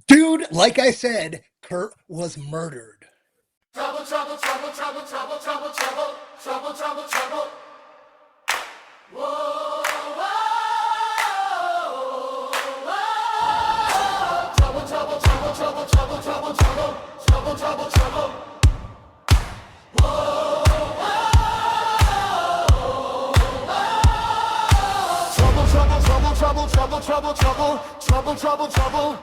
Dude, like I said, Kurt was murdered. Trouble, trouble, trouble, trouble, trouble, trouble, trouble, trouble, trouble, trouble. Whoa, whoa, whoa. Trouble, trouble, trouble, trouble, trouble, trouble, trouble, trouble, trouble, trouble. Trouble, trouble, trouble, trouble, trouble, trouble, trouble, trouble, trouble, trouble.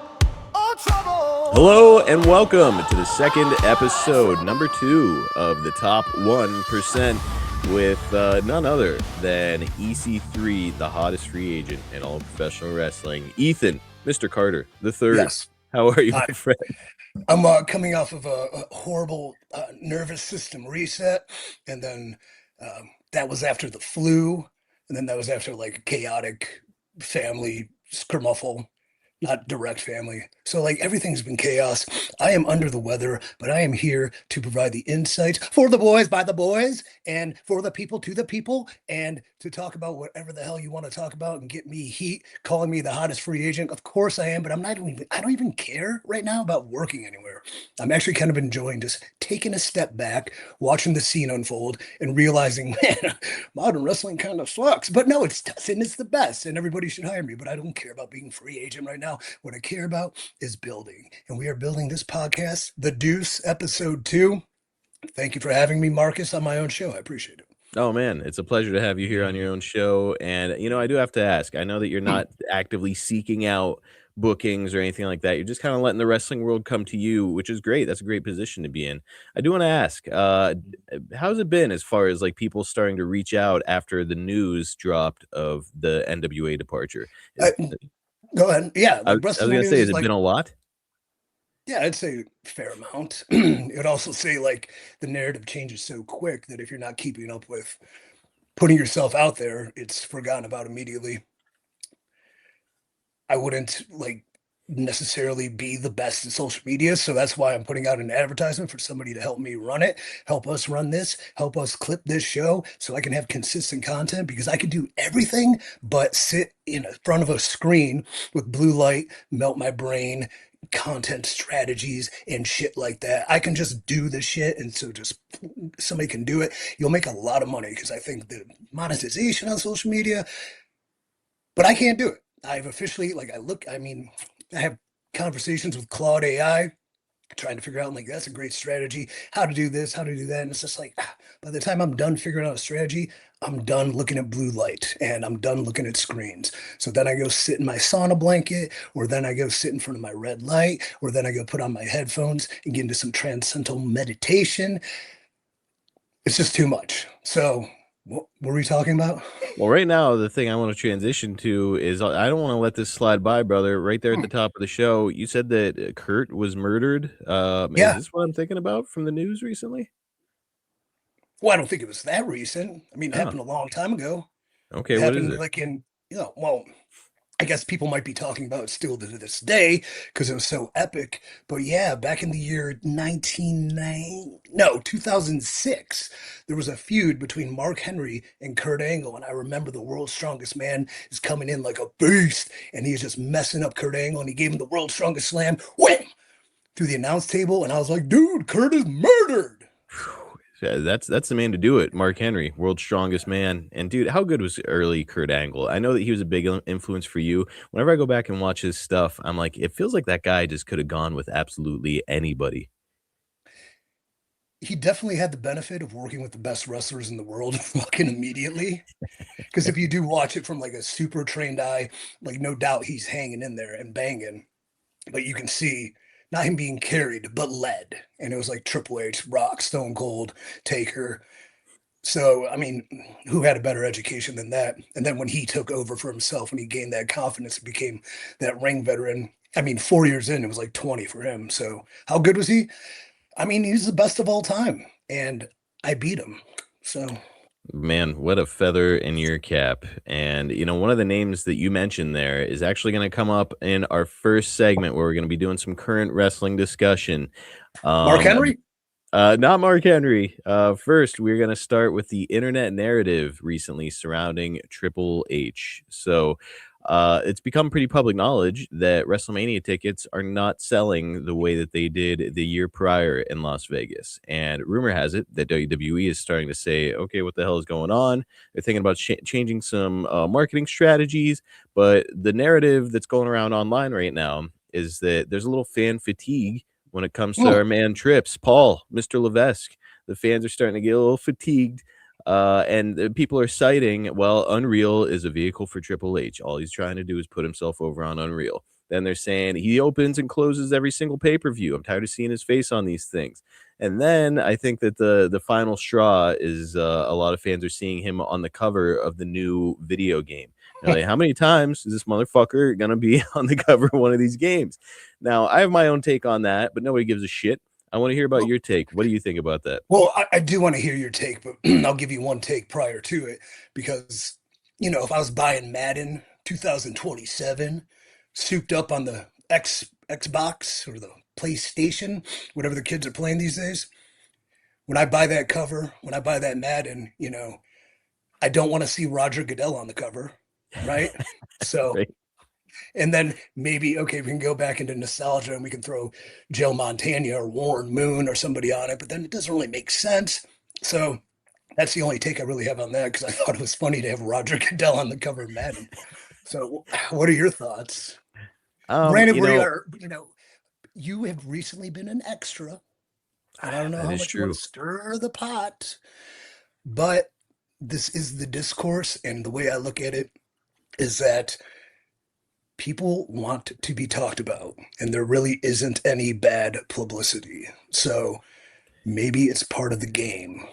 Oh, trouble. Hello and welcome to the second episode, number 2 of the Top 1% with none other than EC3, the hottest free agent in all of professional wrestling, Ethan, Mr. Carter, the third. Yes. How are you, my friend? I'm coming off of a horrible nervous system reset, and then that was after the flu, and then that was after like a chaotic family skermuffle, not direct family. So like everything's been chaos. I am under the weather, but I am here to provide the insights for the boys by the boys and for the people to the people and to talk about whatever the hell you want to talk about and get me heat, calling me the hottest free agent. Of course I am, but I don't even care right now about working anywhere. I'm actually kind of enjoying just taking a step back, watching the scene unfold and realizing, man, modern wrestling kind of sucks. But no, it doesn't. It's the best and everybody should hire me, but I don't care about being free agent right now. What I care about is building. And we are building this podcast, The Deuce, episode 2. Thank you for having me, Marcus, on my own show. I appreciate it. Oh, man, it's a pleasure to have you here on your own show. And, I do have to ask, I know that you're not actively seeking out bookings or anything like that. You're just kind of letting the wrestling world come to you, which is great. That's a great position to be in. I do want to ask, how's it been as far as like people starting to reach out after the news dropped of the NWA departure? Go ahead. Yeah, I like was wrestling going to say, news has is it like, been a lot? yeah, I'd say fair amount. It would also say like the narrative changes so quick that if you're not keeping up with putting yourself out there, it's forgotten about immediately. I wouldn't like necessarily be the best at social media. So that's why I'm putting out an advertisement for somebody to help me run it, help us run this, help us clip this show so I can have consistent content because I can do everything but sit in front of a screen with blue light, melt my brain, content strategies and shit like that. I can just do the shit. And so just somebody can do it. You'll make a lot of money because I think the monetization on social media, but I can't do it. I've officially I have conversations with Claude AI, trying to figure out like that's a great strategy, how to do this, how to do that. And it's just like by the time I'm done figuring out a strategy, I'm done looking at blue light and I'm done looking at screens. So then I go sit in my sauna blanket, or then I go sit in front of my red light, or then I go put on my headphones and get into some transcendental meditation. It's just too much. So what were we talking about? Well, right now, the thing I want to transition to is I don't want to let this slide by, brother. Right there at the top of the show, you said that Kurt was murdered. Is Yeah. this what I'm thinking about from the news recently? Well, I don't think it was that recent. I mean, it Oh, happened a long time ago. okay. It What is happened it? like in, well, I guess people might be talking about it still to this day because it was so epic. But yeah, back in the year 2006, there was a feud between Mark Henry and Kurt Angle. And I remember the world's strongest man is coming in like a beast and he's just messing up Kurt Angle and he gave him the world's strongest slam, wham, through the announce table. And I was like, dude, Kurt is murdered. Yeah, that's the man to do it. Mark Henry, world's strongest man. And dude, how good was early Kurt Angle? I know that he was a big influence for you. Whenever I go back and watch his stuff, I'm like, it feels like that guy just could have gone with absolutely anybody. He definitely had the benefit of working with the best wrestlers in the world fucking immediately. Because if you do watch it from like a super trained eye, like no doubt he's hanging in there and banging, but you can see not him being carried, but led. And it was like Triple H, Rock, Stone Cold, Taker. So, I mean, who had a better education than that? And then when he took over for himself, when he gained that confidence, became that ring veteran. I mean, 4 years in, it was like 20 for him. So, how good was he? I mean, he's the best of all time, and I beat him. So, Man, what a feather in your cap. And, one of the names that you mentioned there is actually going to come up in our first segment where we're going to be doing some current wrestling discussion. Mark Henry? Not Mark Henry. First, we're going to start with the internet narrative recently surrounding Triple H. So, it's become pretty public knowledge that WrestleMania tickets are not selling the way that they did the year prior in Las Vegas. And rumor has it that WWE is starting to say, okay, what the hell is going on? They're thinking about changing some marketing strategies. But the narrative that's going around online right now is that there's a little fan fatigue when it comes to Oh, our man Trips, Paul, Mr. Levesque. The fans are starting to get a little fatigued. And people are citing, well, Unreal is a vehicle for Triple H. All he's trying to do is put himself over on Unreal. Then they're saying he opens and closes every single pay-per-view. I'm tired of seeing his face on these things. And then I think that the final straw is a lot of fans are seeing him on the cover of the new video game. They're like, how many times is this motherfucker going to be on the cover of one of these games? Now, I have my own take on that, but nobody gives a shit. I want to hear about your take. What do you think about that? well, I do want to hear your take, but I'll give you one take prior to it because, if I was buying Madden 2027, souped up on the Xbox or the PlayStation, whatever the kids are playing these days, when I buy that cover, when I buy that Madden, I don't want to see Roger Goodell on the cover, right? So, Right. and then maybe, okay, we can go back into nostalgia and we can throw Joe Montana or Warren Moon or somebody on it, but then it doesn't really make sense. So that's the only take I really have on that because I thought it was funny to have Roger Goodell on the cover of Madden. So, what are your thoughts? Granted, You we know, are, you have recently been an extra, and I don't know that how is much you want true. to stir the pot, but this is the discourse, and the way I look at it is that people want to be talked about, and there really isn't any bad publicity. So maybe it's part of the game.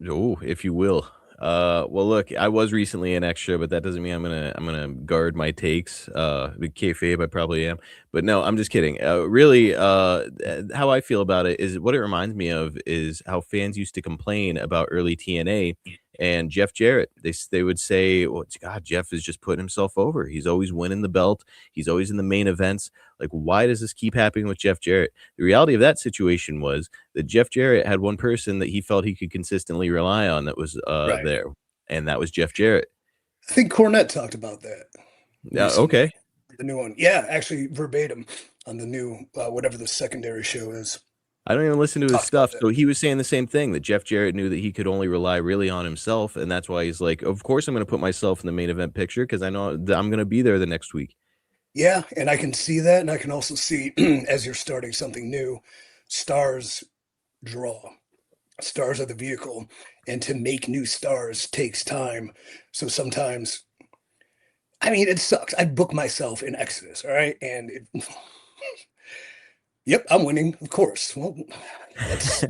Oh, if you will. Well, look, I was recently an extra, but that doesn't mean I'm gonna guard my takes. With kayfabe, I probably am, but no, I'm just kidding. Really, how I feel about it is what it reminds me of is how fans used to complain about early TNA and Jeff Jarrett. They would say, "Well, God, Jeff is just putting himself over. He's always winning the belt. He's always in the main events. Like, why does this keep happening with Jeff Jarrett?" The reality of that situation was that Jeff Jarrett had one person that he felt he could consistently rely on that was Right. there, and that was Jeff Jarrett. I think Cornette talked about that Yeah, recently. okay. The new one. Yeah, actually verbatim on the new whatever the secondary show is. I don't even listen to his Talked about stuff, that. so he was saying the same thing, that Jeff Jarrett knew that he could only rely really on himself, and that's why he's like, "Of course I'm gonna put myself in the main event picture because I know that I'm gonna be there the next week." Yeah, and I can see that, and I can also see as you're starting something new, stars draw. Stars are the vehicle, and to make new stars takes time. So sometimes, I mean, it sucks. I book myself in Exodus, all right, and yep, I'm winning, of course. Well, that's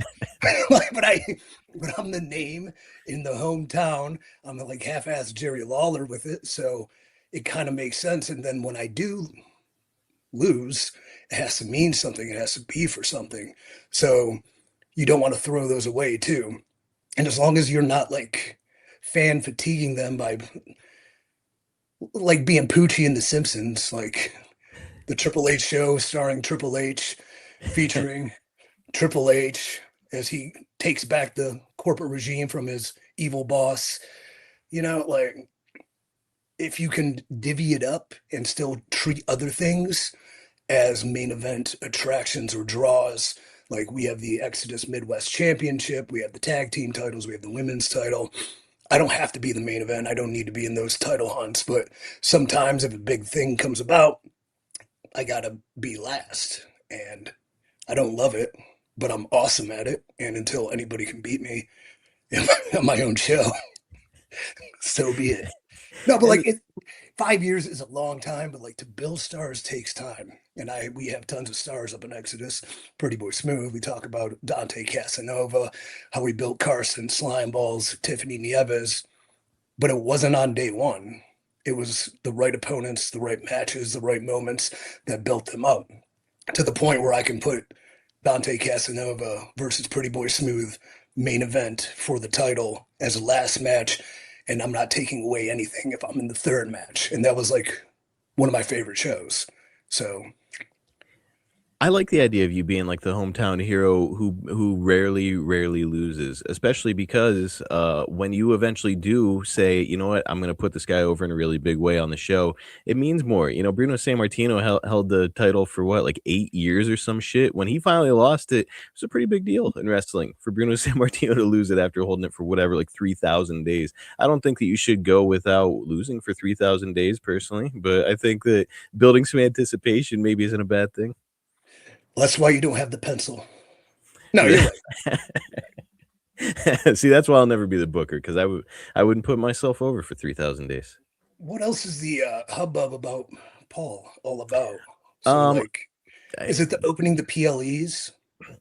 but but I'm the name in the hometown. I'm like half-ass Jerry Lawler with it, so it kind of makes sense. And then when I do lose, it has to mean something. It has to be for something. So you don't want to throw those away too. And as long as you're not like fan fatiguing them by like being Poochie in The Simpsons, like the Triple H show starring Triple H, featuring Triple H as he takes back the corporate regime from his evil boss. Like if you can divvy it up and still treat other things as main event attractions or draws, like we have the Exodus Midwest Championship, we have the tag team titles, we have the women's title. I don't have to be the main event. I don't need to be in those title hunts, but sometimes if a big thing comes about, I gotta be last. And I don't love it, but I'm awesome at it. And until anybody can beat me on my own show, so be it. No, but And 5 years is a long time, but like to build stars takes time. And we have tons of stars up in Exodus. Pretty Boy Smooth. We talk about Dante Casanova, how we built Carson, Slime Balls, Tiffany Nieves, but it wasn't on day one. It was the right opponents, the right matches, the right moments that built them up to the point where I can put Dante Casanova versus Pretty Boy Smooth main event for the title as a last match, and I'm not taking away anything if I'm in the third match. And that was like one of my favorite shows. So I like the idea of you being like the hometown hero who rarely loses, especially because when you eventually do say, you know what, I'm going to put this guy over in a really big way on the show, it means more. You know, Bruno Sammartino held the title for what, like 8 years or some shit. When he finally lost it, it was a pretty big deal in wrestling for Bruno Sammartino to lose it after holding it for whatever, like 3,000 days. I don't think that you should go without losing for 3,000 days personally, but I think that building some anticipation maybe isn't a bad thing. That's why you don't have the pencil. No, See you're right. See, that's why I'll never be the booker because I wouldn't put myself over for 3,000 days. What else is the hubbub about Paul all about? So, Um, like, is I, it the opening the PLEs?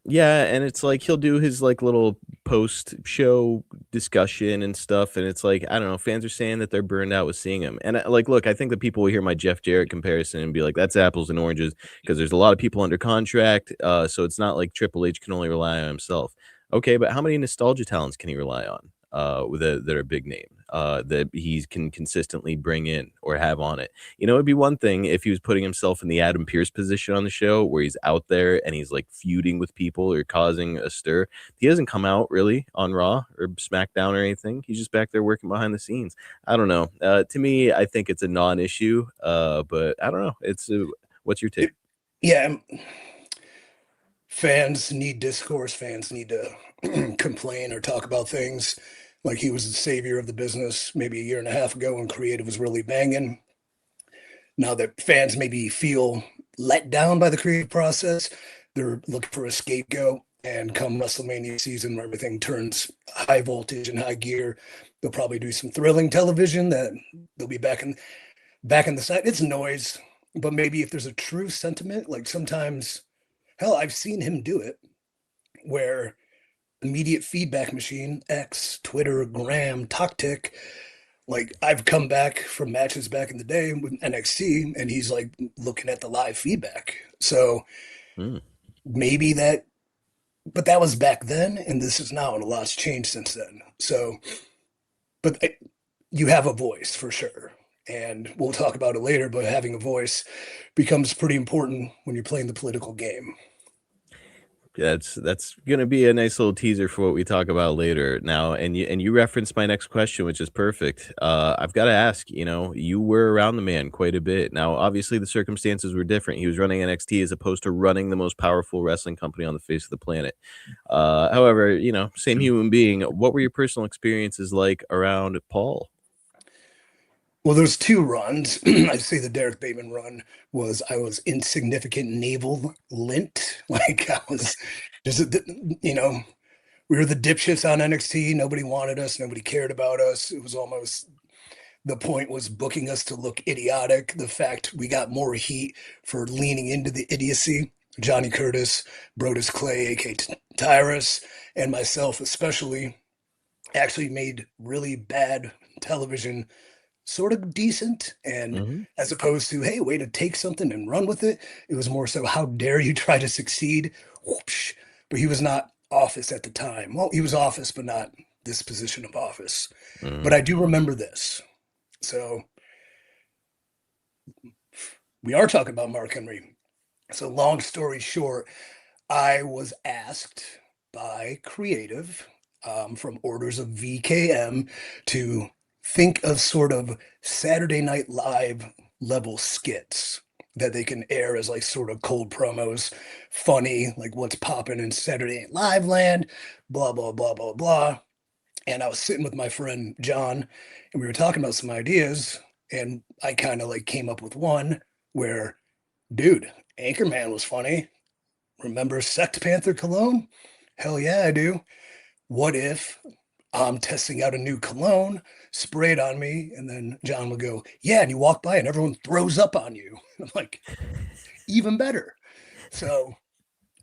yeah, and it's like he'll do his like little post show discussion and stuff, and it's like I don't know, fans are saying that they're burned out with seeing him, and like, look, I think that people will hear my Jeff Jarrett comparison and be like, that's apples and oranges because there's a lot of people under contract, so it's not like Triple H can only rely on himself. Okay, but how many nostalgia talents can he rely on? That are big name, that he can consistently bring in or have on it. You know, it'd be one thing if he was putting himself in the Adam Pearce position on the show where he's out there and he's like feuding with people or causing a stir. He doesn't come out really on Raw or SmackDown or anything. He's just back there working behind the scenes. I don't know. To me, I think it's a non-issue, but I don't know. What's your take? Yeah, fans need discourse. Fans need to complain or talk about things. Like he was the savior of the business maybe a year and a half ago when creative was really banging. Now that fans maybe feel let down by the creative process, they're looking for a scapegoat. And come WrestleMania season, where everything turns high voltage and high gear, they'll probably do some thrilling television that they'll be back in the side. It's noise, but maybe if there's a true sentiment, like sometimes, hell, I've seen him do it, where immediate feedback machine, X, Twitter, Gram, TokTik, like I've come back from matches back in the day with NXT, and he's like looking at the live feedback. So Hmm. maybe that, but that was back then, and this is now, and a lot's changed since then. So, but you have a voice for sure, and we'll talk about it later. But having a voice becomes pretty important when you're playing the political game. That's gonna be a nice little teaser for what we talk about later. Now, and you referenced my next question, which is perfect. I've got to ask. You know, you were around the man quite a bit. Now, obviously, the circumstances were different. He was running NXT as opposed to running the most powerful wrestling company on the face of the planet. However, you know, same human being. What were your personal experiences like around Paul? Well, there's two runs. I'd say the Derek Bateman run was I was insignificant naval lint. Like I was just, you know, we were the dipshits on NXT. Nobody wanted us. Nobody cared about us. It was almost the point was booking us to look idiotic. The fact we got more heat for leaning into the idiocy. Johnny Curtis, Brodus Clay, aka Tyrus, and myself especially actually made really bad television sort of decent, and Mhm. as opposed to hey, way to take something and run with it, it was more so how dare you try to succeed. Whoopsh. But he was not office at the time. Well, he was office but not this position of office. But Mhm. I do remember this. So we are talking about Mark Henry. So long story short, I was asked by creative, from orders of VKM, to think of sort of Saturday Night Live level skits that they can air as like sort of cold promos, funny, like what's popping in Saturday Night Live land, blah, blah, blah, blah, blah. And I was sitting with my friend John, and we were talking about some ideas, and I kind of like came up with one where, dude, Anchorman was funny. Remember Sect Panther cologne? Hell yeah, I do. What if I'm testing out a new cologne, spray it on me, and then John will go, yeah, and you walk by and everyone throws up on you. I'm like, even better. So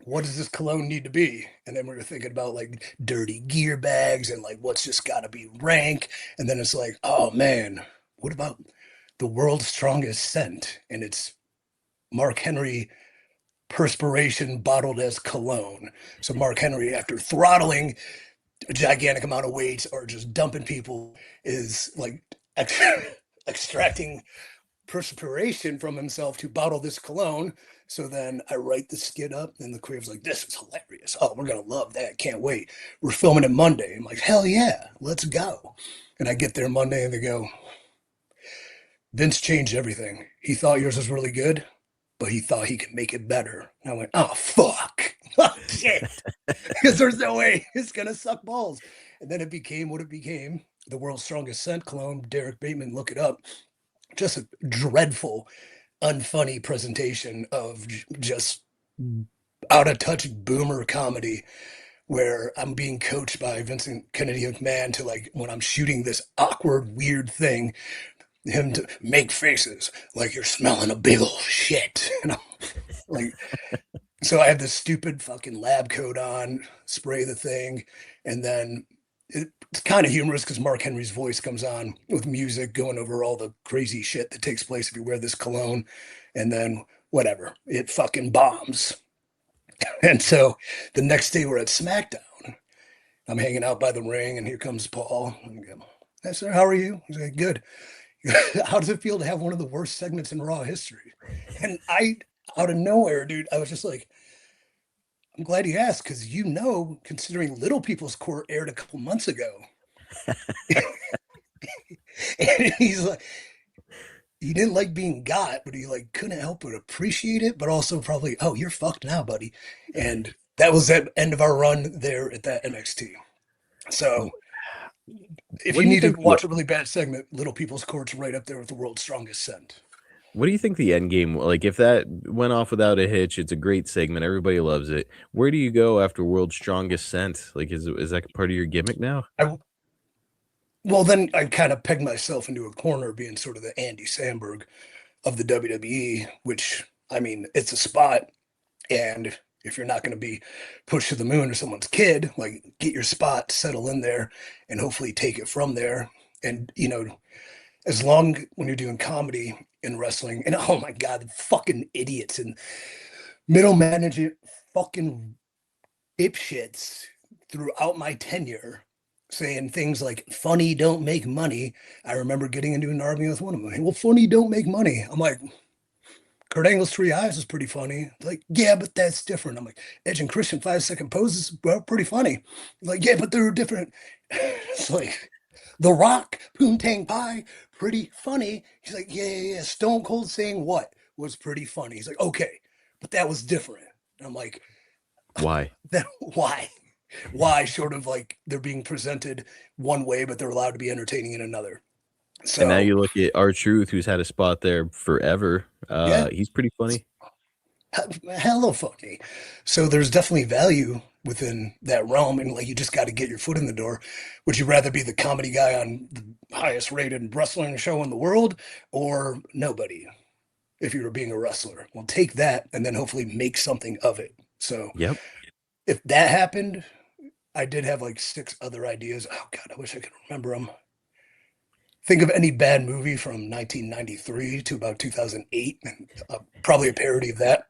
what does this cologne need to be? And then we were thinking about like dirty gear bags and like what's just got to be rank. And then it's like, oh man, what about the world's strongest scent? And it's Mark Henry perspiration bottled as cologne. So Mark Henry, after throttling a gigantic amount of weights or just dumping people, is like extracting perspiration from himself to bottle this cologne. So then I write the skit up, and the creator's like, "This is hilarious. Oh, we're gonna love that. Can't wait. We're filming it Monday." I'm like, "Hell yeah, let's go." And I get there Monday, and they go, "Vince changed everything. He thought yours was really good, but he thought he could make it better." And I went, "Oh fuck, oh shit," because there's no way it's gonna suck balls. And then it became what it became. The world's strongest scent clone, Derek Bateman. Look it up. Just a dreadful, unfunny presentation of just out of touch boomer comedy where I'm being coached by Vincent Kennedy McMahon to, like, when I'm shooting this awkward, weird thing, him to make faces like you're smelling a big old shit. And I'm like, so I have this stupid fucking lab coat on, spray the thing, and then it's kind of humorous because Mark Henry's voice comes on with music going over all the crazy shit that takes place if you wear this cologne, and then whatever, it fucking bombs. And so the next day we're at SmackDown. I'm hanging out by the ring, and here comes Paul. And I go, "Hey, sir, how are you?" He's like, "Good." "How does it feel to have one of the worst segments in Raw history?" And I, out of nowhere, dude, I was just like, "I'm glad you asked, because considering Little People's Court aired a couple months ago." And he's like, he didn't like being got, but he like couldn't help but appreciate it, but also probably, "Oh, you're fucked now, buddy." And that was the end of our run there at that NXT. So if What you do you need to think the watch a really bad segment, Little People's Court's right up there with the world's strongest scent. what do you think the end game, like if that went off without a hitch, it's a great segment, everybody loves it. Where do you go after World's Strongest Scent? Like is that part of your gimmick now? I Well, then I kind of pegged myself into a corner being sort of the Andy Samberg of the WWE, which, I mean, it's a spot. And if you're not going to be pushed to the moon or someone's kid, like, get your spot, settle in there, and hopefully take it from there. And, as long when you're doing comedy and wrestling, and oh my God, the fucking idiots and middle management fucking dipshits throughout my tenure saying things like "funny don't make money." I remember getting into an argument with one of them. "Well, funny don't make money." I'm like, "Kurt Angle's three eyes is pretty funny." Like, "Yeah, but that's different." I'm like, "Edge and Christian 5 second poses, well, pretty funny." Like, "Yeah, but they're different." It's like The Rock, Poontang Pie, pretty funny. He's like, "Yeah, yeah, yeah. Stone Cold saying what was pretty funny." He's like, "Okay, but that was different." And I'm like, Why? "Then why?" Why, sort of like they're being presented one way, but they're allowed to be entertaining in another. And now So you look at R-Truth, who's had a spot there forever. yeah, He's pretty funny. hella funny. So there's definitely value within that realm, and like you just got to get your foot in the door. Would you rather be the comedy guy on the highest rated wrestling show in the world, or nobody? If you were being a wrestler, well, take that and then hopefully make something of it. So Yep. if that happened, I did have like six other ideas. Oh God, I wish I could remember them. Think of any bad movie from 1993 to about 2008, and probably a parody of that.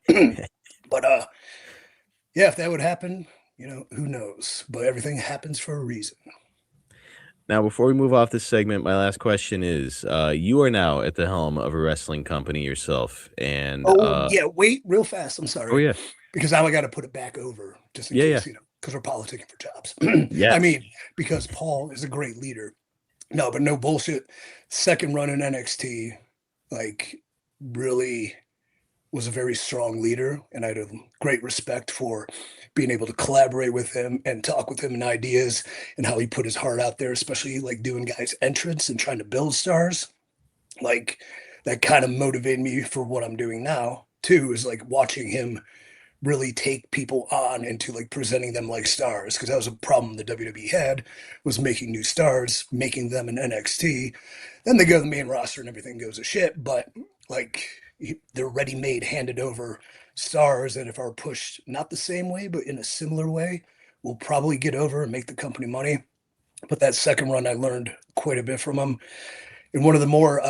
But yeah, if that would happen, who knows? But everything happens for a reason. Now, before we move off this segment, my last question is, you are now at the helm of a wrestling company yourself, and Oh yeah, wait, real fast. I'm oh sorry, yeah, because now I got to put it back over just in yeah, yeah, case, because we're politicking for jobs. I yes, mean, because Paul is a great leader. No, but no bullshit. Second run in NXT, like, really was a very strong leader, and I had a great respect for being able to collaborate with him and talk with him and ideas and how he put his heart out there, especially like doing guys' entrance and trying to build stars. Like, that kind of motivated me for what I'm doing now too, is like watching him really take people on into like presenting them like stars, because that was a problem the WWE had, was making new stars, making them in NXT. Then they go to the main roster and everything goes to shit. But like, they're ready-made, handed over stars that if are pushed not the same way but in a similar way, will probably get over and make the company money. But that second run, I learned quite a bit from him. And one of the more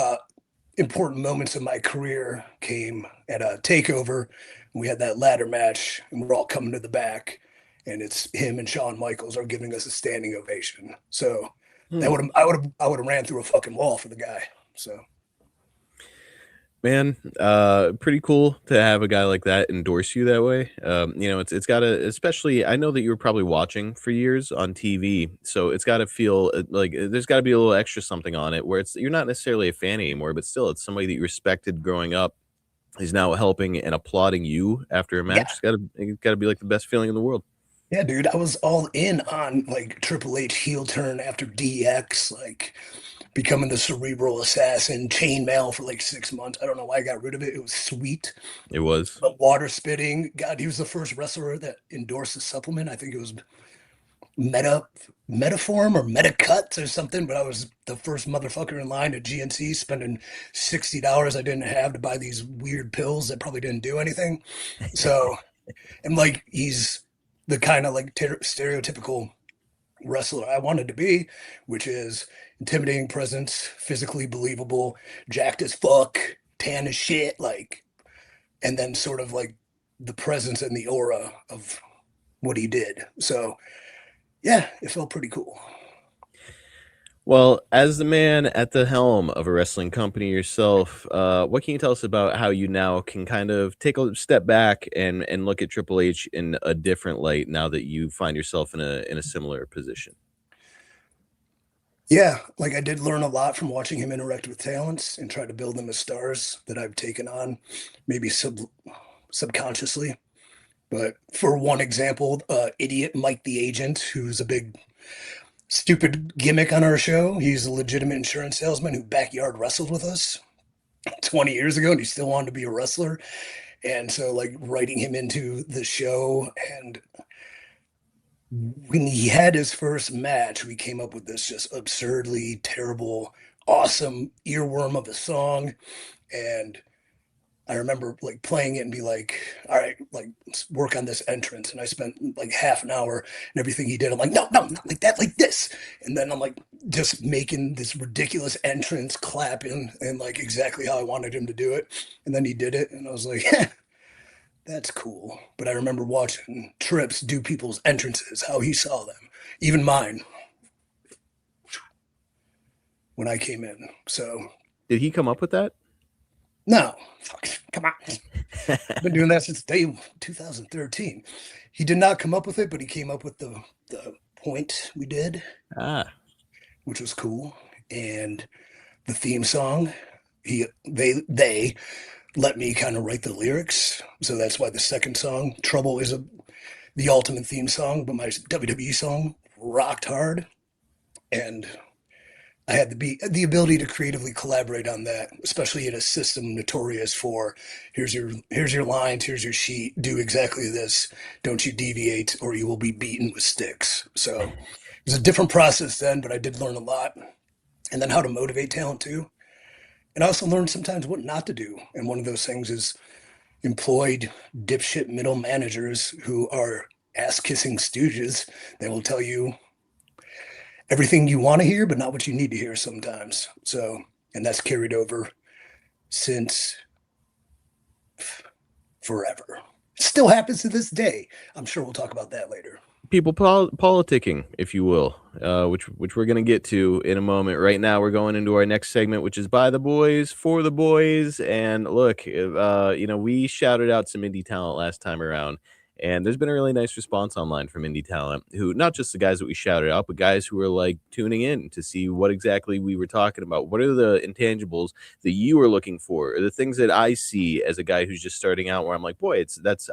important moments of my career came at a takeover. We had that ladder match, and we're all coming to the back, and it's him and Shawn Michaels are giving us a standing ovation. So that Hmm. would have I would have ran through a fucking wall for the guy. So Man, pretty cool to have a guy like that endorse you that way. It's gotta, especially, I know that you were probably watching for years on TV, so it's gotta feel like there's gotta be a little extra something on it where it's you're not necessarily a fan anymore, but still it's somebody that you respected growing up is now helping and applauding you after a Yeah. match. It's gotta be like the best feeling in the world. Yeah, dude, I was all in on like Triple H heel turn after DX, like becoming the cerebral assassin, chainmail for like 6 months. I don't know why I got rid of it. It was sweet. It was. But water spitting, God, he was the first wrestler that endorsed the supplement. I think it was Meta Metaform or Metacuts or something. But I was the first motherfucker in line at GNC spending $60 I didn't have to buy these weird pills that probably didn't do anything. So, and like he's the kind of like stereotypical wrestler I wanted to be, which is intimidating presence, physically believable, jacked as fuck, tan as shit, like, and then sort of like the presence and the aura of what he did. So yeah, it felt pretty cool. Well, as the man at the helm of a wrestling company yourself, what can you tell us about how you now can kind of take a step back and look at Triple H in a different light now that you find yourself in a similar position? Yeah, like I did learn a lot from watching him interact with talents and try to build them as stars that I've taken on, maybe subconsciously. But for one example, idiot Mike the Agent, who's a big stupid gimmick on our show. He's a legitimate insurance salesman who backyard wrestled with us 20 years ago, and he still wanted to be a wrestler. And so, like, writing him into the show, and when he had his first match, we came up with this just absurdly terrible, awesome earworm of a song. And I remember like playing it and be like, all right, like let's work on this entrance. And I spent like half an hour and everything he did. I'm like, no, no, not like that, like this. And then I'm like just making this ridiculous entrance, clapping and like exactly how I wanted him to do it. And then he did it. And I was like, that's cool. But I remember watching Trips do people's entrances, how he saw them, even mine when I came in. So Did he come up with that? no, fuck, come on. I've been doing that since day 2013. He did not come up with it, but he came up with the point we did, Ah, which was cool. And the theme song, they let me kind of write the lyrics. So that's why the second song, Trouble, is the ultimate theme song, but my WWE song rocked hard. And I had the ability to creatively collaborate on that, especially in a system notorious for here's your lines, here's your sheet, do exactly this, don't you deviate or you will be beaten with sticks. So it was a different process then, but I did learn a lot. And then how to motivate talent too. And I also learned sometimes what not to do. And one of those things is employed dipshit middle managers who are ass kissing stooges. They will tell you everything you want to hear, but not what you need to hear sometimes. So, and that's carried over since forever. Still happens to this day. I'm sure we'll talk about that later. people politicking, if you will, which we're gonna get to in a moment. Right now, we're going into our next segment, which is by the boys for the boys. And look, we shouted out some indie talent last time around, and there's been a really nice response online from indie talent, who not just the guys that we shouted out, but guys who are like tuning in to see what exactly we were talking about. What are the intangibles that you are looking for, or the things that I see as a guy who's just starting out, where I'm like, boy,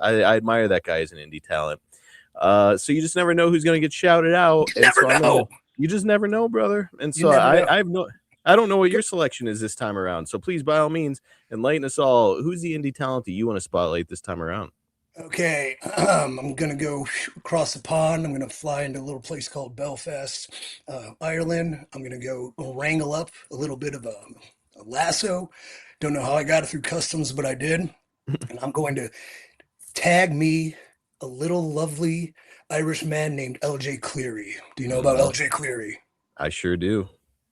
I admire that guy as an indie talent. So you just never know who's going to get shouted out, You and never so know. you just never know, brother. And You so never know. I don't know what your selection is this time around. So please, by all means, enlighten us all. Who's the indie talent that you want to spotlight this time around? Okay, I'm gonna go across the pond. I'm gonna fly into a little place called Belfast, Ireland. I'm gonna go wrangle up a little bit of a lasso. Don't know how I got it through customs, but I did. And I'm going to tag me a little lovely Irish man named LJ Cleary. Do you know about Oh, LJ Cleary? I sure do.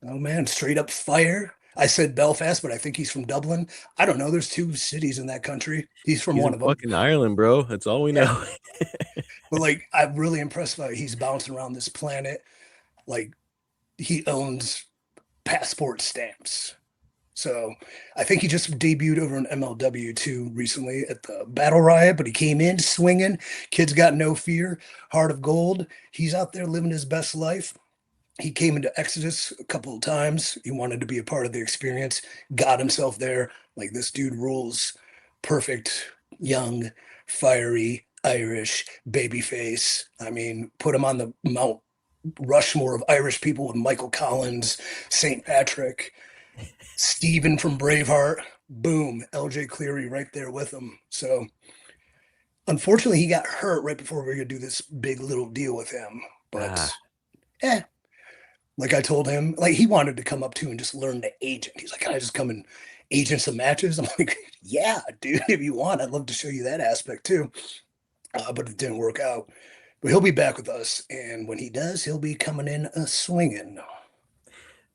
Oh man, straight up fire. I said Belfast, but I think he's from Dublin. I don't know. There's two cities in that country. He's from He's one in of them. fucking Ireland, bro. That's all we Yeah. know. But like, I'm really impressed by he's bouncing around this planet. Like, he owns passport stamps. So I think he just debuted over in MLW too recently at the Battle Riot, but he came in swinging. Kid's got no fear, heart of gold. He's out there living his best life. He came into Exodus a couple of times. He wanted to be a part of the experience, got himself there. Like this dude rules. Perfect, young, fiery, Irish, babyface. I mean, put him on the Mount Rushmore of Irish people with Michael Collins, St. Patrick, Stephen from Braveheart. Boom, LJ Cleary right there with him. So unfortunately, he got hurt right before we were gonna do this big little deal with him. But Ah, eh, like I told him, like he wanted to come up too and just learn the agent. He's like, can I just come and agent some matches? I'm like, yeah, dude, if you want, I'd love to show you that aspect too. But it didn't work out. But he'll be back with us, and when he does, he'll be coming in a swinging.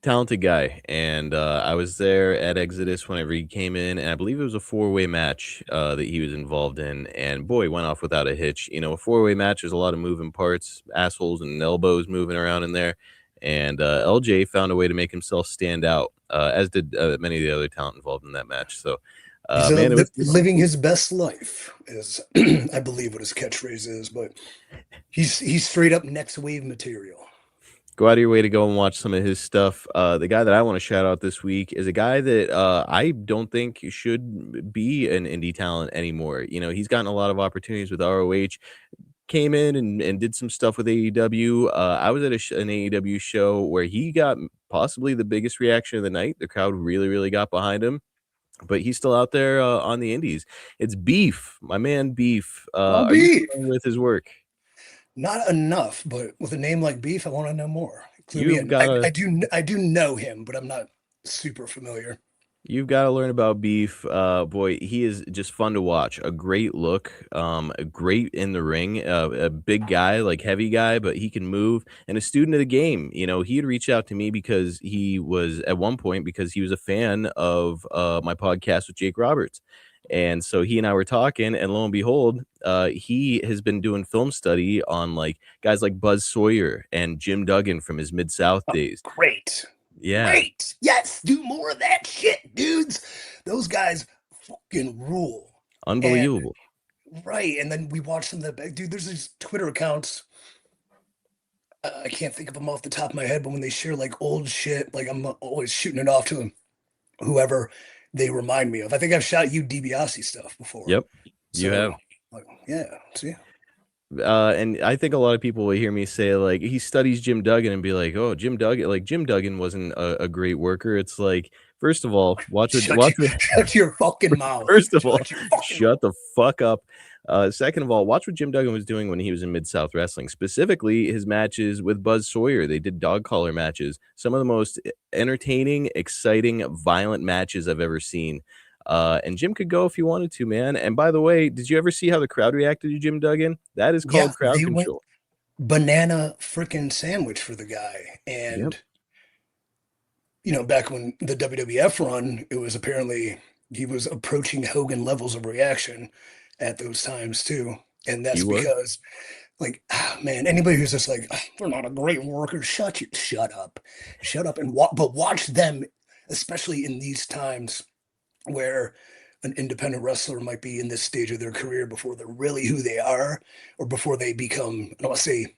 talented guy, and I was there at Exodus whenever he came in, and I believe it was a four-way match that he was involved in, and boy, went off without a hitch. You know, a four-way match, there's a lot of moving parts, assholes and elbows moving around in there, and LJ found a way to make himself stand out, as did many of the other talent involved in that match. So, He's man, it was living his best life, is I believe what his catchphrase is. But he's straight up next wave material. go out of your way to go and watch some of his stuff. The guy that I want to shout out this week is a guy that I don't think should be an indie talent anymore. You know, he's gotten a lot of opportunities with ROH, came in and did some stuff with AEW. I was at an AEW show where he got possibly the biggest reaction of the night. The crowd really, really got behind him. But he's still out there on the indies. It's Beef, my man Beef. Oh, Are you beef. familiar with his work? Not enough, but with a name like Beef, I want to know more. Clue me You've in. got to I do know him, but I'm not super familiar. You've got to learn about Beef. Boy, he is just fun to watch. A great look, a great in the ring, a big guy, like heavy guy, but he can move. And a student of the game. You know, he had reached out to me because he was at one point because he was a fan of my podcast with Jake Roberts. And so he and I were talking, and lo and behold, he has been doing film study on like guys like Buzz Sawyer and Jim Duggan from his Mid South days. Great. Yeah, Great. Yes, do more of that shit, dudes. Those guys fucking rule. And unbelievable. right, and then we watch some of the dude. There's these Twitter accounts. I can't think of them off the top of my head, but when they share like old shit, like I'm always shooting it off to them, whoever they remind me of. I think I've shot you DiBiase stuff before. Yep, you have. So, like, yeah, see, And I think a lot of people will hear me say like he studies Jim Duggan and be like, oh, Jim Duggan wasn't a great worker. It's like, first of all, shut your fucking mouth. first of all, Shut your fucking shut the fuck up. Second of all, watch what Jim Duggan was doing when he was in Mid South Wrestling, specifically his matches with Buzz Sawyer. They did dog collar matches, some of the most entertaining, exciting, violent matches I've ever seen. And Jim could go if he wanted to, man. And by the way, did you ever see how the crowd reacted to Jim Duggan? That is called yeah, crowd they went control. banana freaking sandwich for the guy. Yep. And back when the WWF run, it was apparently he was approaching Hogan levels of reaction at those times too. And He that's was. because, like, man, anybody who's just like, "Ah, they're not a great worker, shut up, and but watch them, especially in these times where an independent wrestler might be in this stage of their career before they're really who they are, or before they become, I don't want to say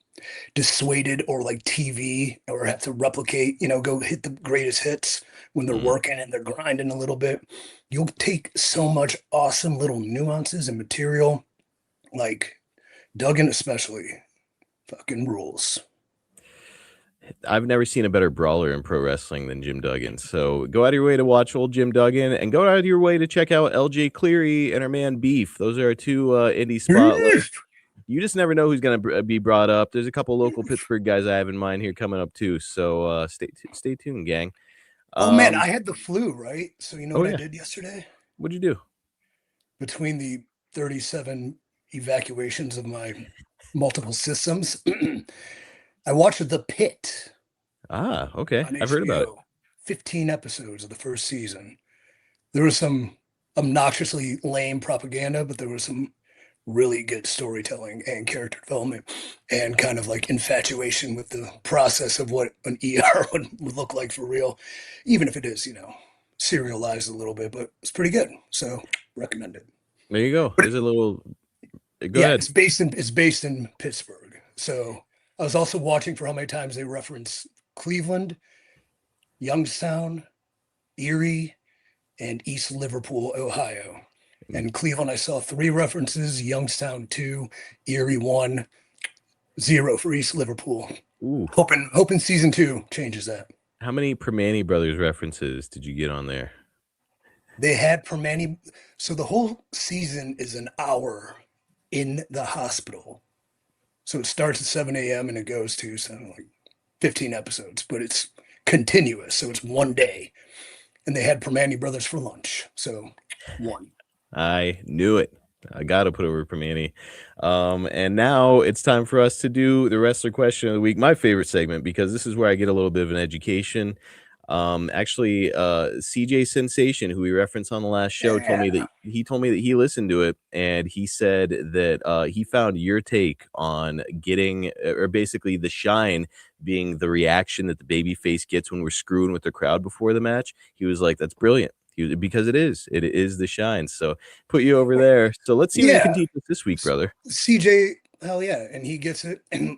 dissuaded or like TV or have to replicate, go hit the greatest hits when they're Mm. working and they're grinding a little bit. You'll take so much awesome little nuances and material, like Duggan especially, fucking rules. I've never seen a better brawler in pro wrestling than Jim Duggan. So go out of your way to watch old Jim Duggan and go out of your way to check out LJ Cleary and our man Beef. Those are our two indie spotlights. You just never know who's going to be brought up. There's a couple local Pittsburgh guys I have in mind here coming up too. So stay tuned, gang. Oh man, I had the flu, right? So you know Oh what I yeah, did yesterday? what'd you do? Between the 37 evacuations of my multiple systems, I watched The Pit Ah, okay, on I've heard about it. HBO. 15 episodes of the first season. There was some obnoxiously lame propaganda, but there was some really good storytelling and character development and kind of like infatuation with the process of what an ER would look like for real, even if it is, serialized a little bit, but it's pretty good. So recommend it. There you go. But There's a little. Go yeah, ahead. it's based in Pittsburgh. So I was also watching for how many times they reference Cleveland, Youngstown, Erie, and East Liverpool, Ohio. And Cleveland, I saw 3 references, Youngstown 2, Erie 1, 0 for East Liverpool. Ooh, Hoping season 2 changes that. how many Permane Brothers references did you get on there? They had Permane, so the whole season is an hour in the hospital. So it starts at 7 a.m. and it goes to something like 15 episodes, but it's continuous. So it's one day. And they had Permane Brothers for lunch. So one. I knew it. I got to put over Permane. And now it's time for us to do the wrestler question of the week, my favorite segment, because this is where I get a little bit of an education. Actually, CJ Sensation, who we referenced on the last show, told me that he listened to it, and he said that he found your take on getting, or basically the shine being the reaction that the babyface gets when we're screwing with the crowd before the match. He was like, "That's brilliant." Because it is the shine. So put you over there. So let's see what you can Yeah. teach us this week, brother. CJ, hell yeah. And he gets it. And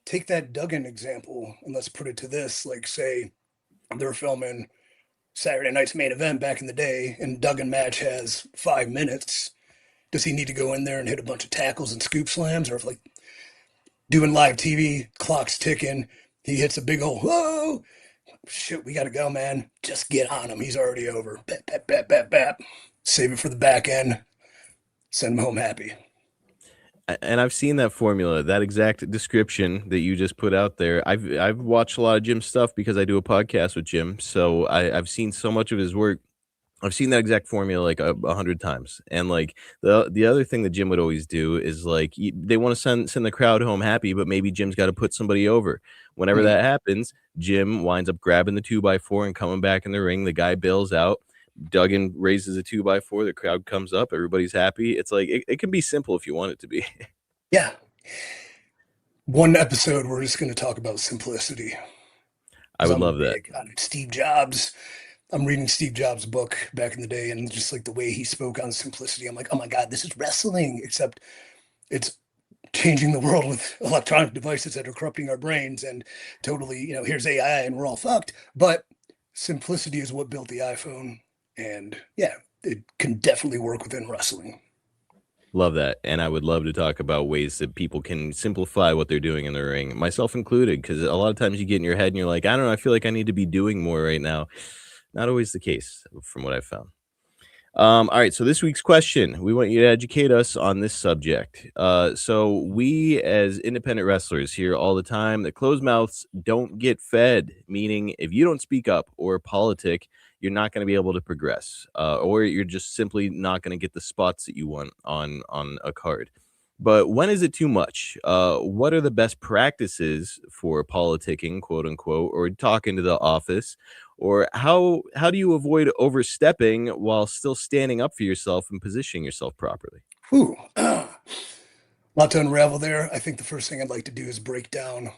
take that Duggan example and let's put it to this. Like, say they're filming Saturday night's main event back in the day, and Duggan match has 5 minutes. Does he need to go in there and hit a bunch of tackles and scoop slams? Or if, like, doing live TV, clock's ticking, he hits a big old, whoa, shit, we got to go, man. Just get on him. He's already over. Bap, bap, bap, bap, bap. Save it for the back end. Send him home happy. And I've seen that formula, that exact description that you just put out there. I've watched a lot of Jim's stuff because I do a podcast with Jim. So I've seen so much of his work. I've seen that exact formula like 100 times. And like the other thing that Jim would always do is like they want to send the crowd home happy, but maybe Jim's got to put somebody over. Whenever that happens, Jim winds up grabbing the 2x4 and coming back in the ring. The guy bails out. Duggan raises a 2x4. The crowd comes up. Everybody's happy. It's like it can be simple if you want it to be. Yeah. One episode, we're just going to talk about simplicity. I would love that. Steve Jobs. I'm reading Steve Jobs' book back in the day, and just like the way he spoke on simplicity, I'm like, oh my God, this is wrestling, except it's changing the world with electronic devices that are corrupting our brains and totally, here's AI and we're all fucked. But simplicity is what built the iPhone. And yeah, it can definitely work within wrestling. Love that. And I would love to talk about ways that people can simplify what they're doing in the ring, myself included, because a lot of times you get in your head and you're like, I don't know, I feel like I need to be doing more right now. Not always the case from what I've found. All right. So this week's question, we want you to educate us on this subject. So we as independent wrestlers hear all the time that closed mouths don't get fed, meaning if you don't speak up or politic, you're not going to be able to progress, or you're just simply not going to get the spots that you want on a card. But when is it too much? What are the best practices for politicking, quote unquote, or talking to the office? Or how do you avoid overstepping while still standing up for yourself and positioning yourself properly? Whew. Lot to unravel there. I think the first thing I'd like to do is break down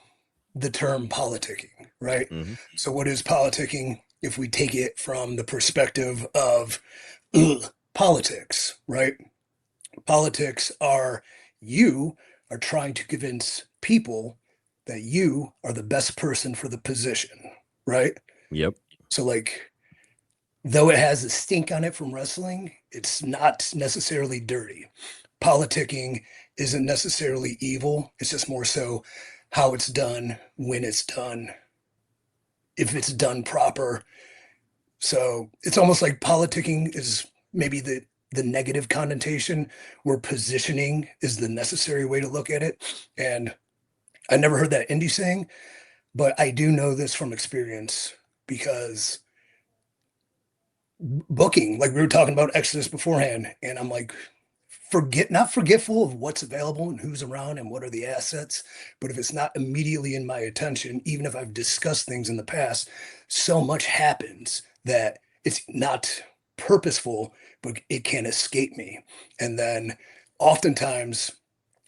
the term politicking, right? Mm-hmm. So what is politicking if we take it from the perspective of politics, right? Politics are you are trying to convince people that you are the best person for the position, right? Yep. So like, though it has a stink on it from wrestling, it's not necessarily dirty. Politicking isn't necessarily evil. It's just more so how it's done, when it's done, if it's done proper. So it's almost like politicking is maybe the negative connotation, where positioning is the necessary way to look at it. And I never heard that indie saying, but I do know this from experience because booking, like we were talking about Exodus beforehand, and I'm like, not forgetful of what's available and who's around and what are the assets, but if it's not immediately in my attention, even if I've discussed things in the past, so much happens that it's not purposeful, but it can't escape me. And then oftentimes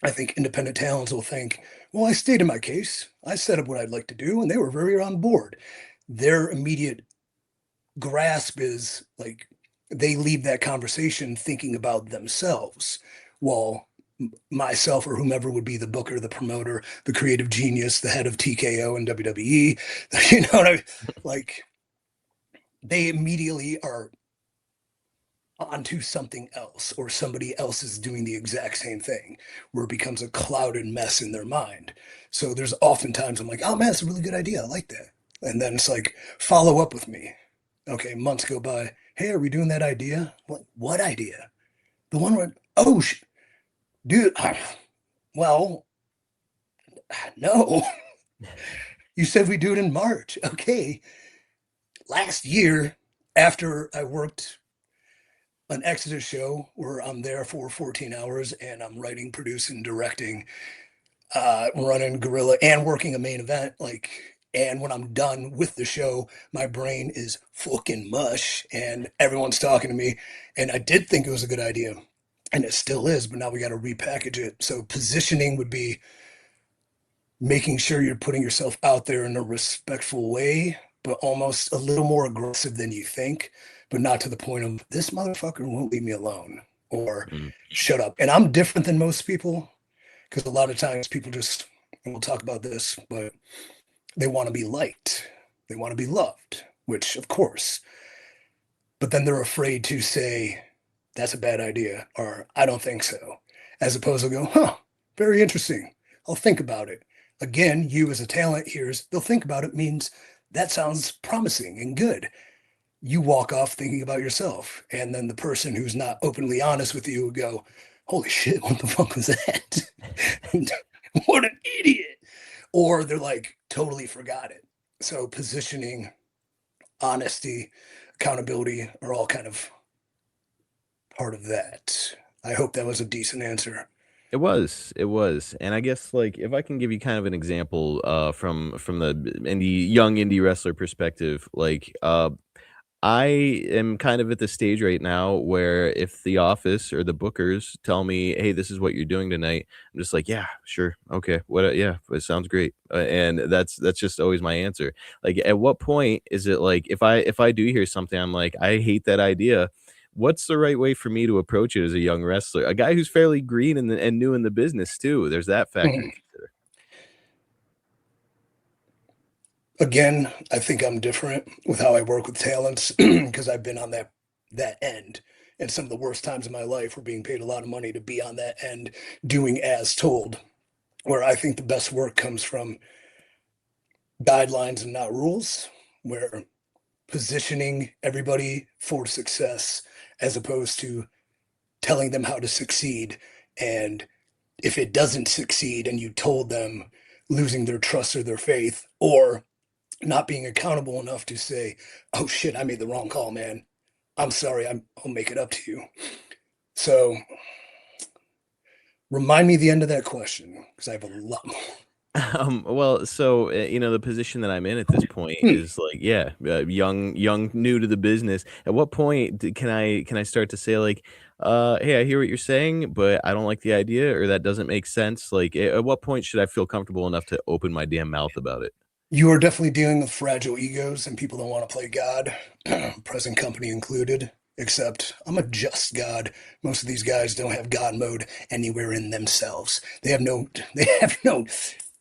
I think independent talents will think, well, I stated my case, I set up what I'd like to do, and they were very on board. Their immediate grasp is like they leave that conversation thinking about themselves, while myself or whomever would be the booker, the promoter, the creative genius, the head of TKO and WWE, you know what I mean? Like they immediately are onto something else, or somebody else is doing the exact same thing, where it becomes a clouded mess in their mind. So there's oftentimes I'm like, oh man, that's a really good idea. I like that. And then it's like, follow up with me. Okay, months go by. Hey, are we doing that idea? What idea? The one where, oh, dude, well, no. You said we do it in March. Okay. Last year, after I worked an Exodus show where I'm there for 14 hours and I'm writing, producing, directing, running Gorilla and working a main event, like, and when I'm done with the show, my brain is fucking mush and everyone's talking to me. And I did think it was a good idea, and it still is, but now we got to repackage it. So positioning would be making sure you're putting yourself out there in a respectful way, but almost a little more aggressive than you think, but not to the point of this motherfucker won't leave me alone or Mm. shut up. And I'm different than most people, because a lot of times people just, and we'll talk about this, but they want to be liked, they want to be loved, which of course, but then they're afraid to say that's a bad idea or I don't think so, as opposed to go, huh, very interesting, I'll think about it. Again, you as a talent hears they'll think about it means that sounds promising and good. You walk off thinking about yourself, and then the person who's not openly honest with you would go, holy shit, what the fuck was that? What an idiot. Or they're like totally forgot it. So positioning, honesty, accountability are all kind of part of that. I hope that was a decent answer. It was, and I guess like if I can give you kind of an example, from the young indie wrestler perspective, like I am kind of at the stage right now where if the office or the bookers tell me, "Hey, this is what you're doing tonight," I'm just like, "Yeah, sure, okay, what? Yeah, it sounds great," and that's just always my answer. Like, at what point is it like if I do hear something, I'm like, "I hate that idea." What's the right way for me to approach it as a young wrestler, a guy who's fairly green and new in the business too? There's that factor to Mhm. consider. Again, I think I'm different with how I work with talents because I've been on that end. And some of the worst times in my life were being paid a lot of money to be on that end, doing as told. Where I think the best work comes from guidelines and not rules, where positioning everybody for success as opposed to telling them how to succeed. And if it doesn't succeed and you told them, losing their trust or their faith, or not being accountable enough to say, oh shit, I made the wrong call, man. I'm sorry, I'll make it up to you. So remind me the end of that question because I have a lot more. Well, so, the position that I'm in at this point Hmm. is like, yeah, young, new to the business. At what point can I start to say like, "Hey, I hear what you're saying, but I don't like the idea," or "That doesn't make sense." Like, at what point should I feel comfortable enough to open my damn mouth about it? You are definitely dealing with fragile egos and people don't want to play God, present company included. Except I'm a just God. Most of these guys don't have God mode anywhere in themselves. They have no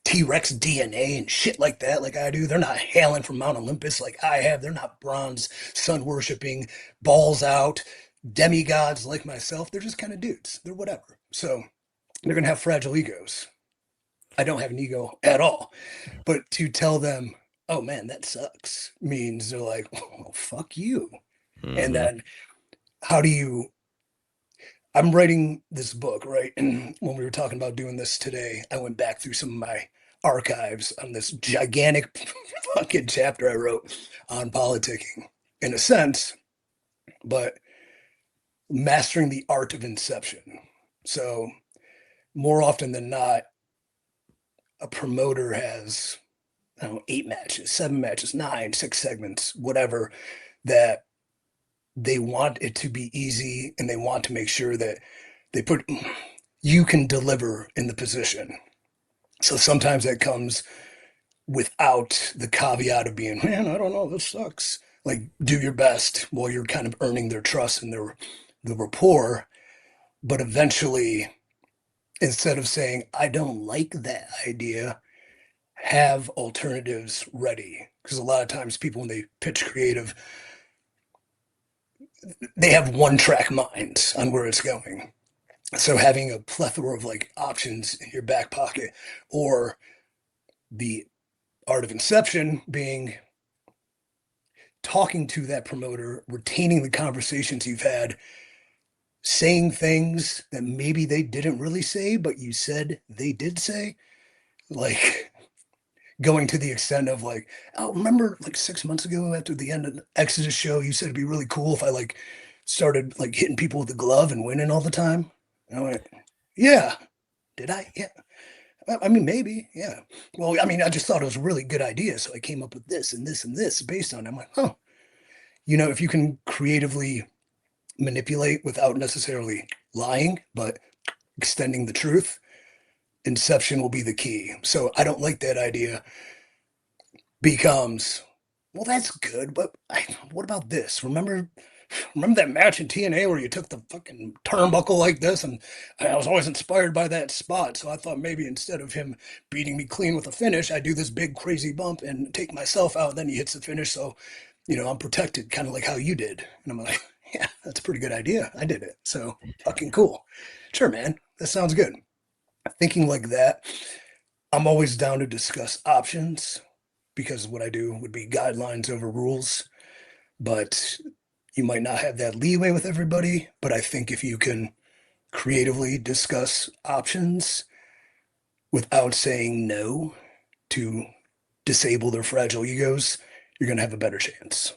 T-Rex DNA and shit like that, like I do. They're not hailing from Mount Olympus like I have. They're not bronze, sun worshiping, balls out, demigods like myself. They're just kind of dudes. They're whatever. So they're going to have fragile egos. I don't have an ego at all. But to tell them, oh man, that sucks, means they're like, well, fuck you. And Mhm. then how do you, I'm writing this book, right? And when we were talking about doing this today, I went back through some of my archives on this gigantic fucking chapter I wrote on politicking, in a sense, but mastering the art of inception. So more often than not, a promoter has, I don't know, 8 matches, 7 matches, nine, 6 segments, whatever, that they want it to be easy and they want to make sure that they put you can deliver in the position. So sometimes that comes without the caveat of being, man, I don't know, this sucks. like do your best while you're kind of earning their trust and their the rapport. But eventually, instead of saying, I don't like that idea, have alternatives ready. Because a lot of times people, when they pitch creative, they have one track minds on where it's going. So having a plethora of like options in your back pocket, or the art of inception being talking to that promoter, retaining the conversations you've had, saying things that maybe they didn't really say, but you said they did say, like going to the extent of like, oh, remember like 6 months ago after the end of the Exodus show, you said it'd be really cool if I like started like hitting people with the glove and winning all the time. And I went, yeah, did I? Yeah. I mean, maybe, yeah. Well, I mean, I just thought it was a really good idea. So I came up with this and this and this based on it. I'm like, huh, if you can creatively manipulate without necessarily lying, but extending the truth, inception will be the key. So I don't like that idea becomes, well, that's good, but what about this? Remember that match in TNA where you took the fucking turnbuckle like this? And I was always inspired by that spot. So I thought maybe instead of him beating me clean with a finish, I do this big crazy bump and take myself out. Then he hits the finish. So, I'm protected, kind of like how you did. And I'm like, yeah, that's a pretty good idea. I did it. So fucking cool. Sure, man. That sounds good. Thinking like that, I'm always down to discuss options because what I do would be guidelines over rules. But you might not have that leeway with everybody. But I think if you can creatively discuss options without saying no to disable their fragile egos, you're going to have a better chance.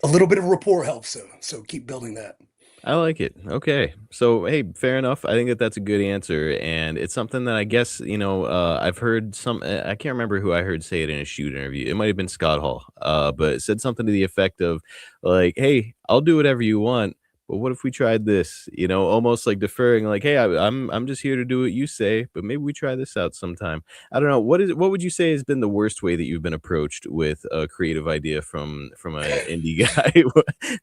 A little bit of rapport helps, though. So keep building that. I like it. Okay. So, hey, fair enough. I think that that's a good answer. And it's something that I guess, I've heard I can't remember who I heard say it in a shoot interview. It might have been Scott Hall, but it said something to the effect of, like, hey, I'll do whatever you want. But what if we tried this? Almost like deferring, like, hey, I'm just here to do what you say, but maybe we try this out sometime. I don't know. What would you say has been the worst way that you've been approached with a creative idea from an indie guy?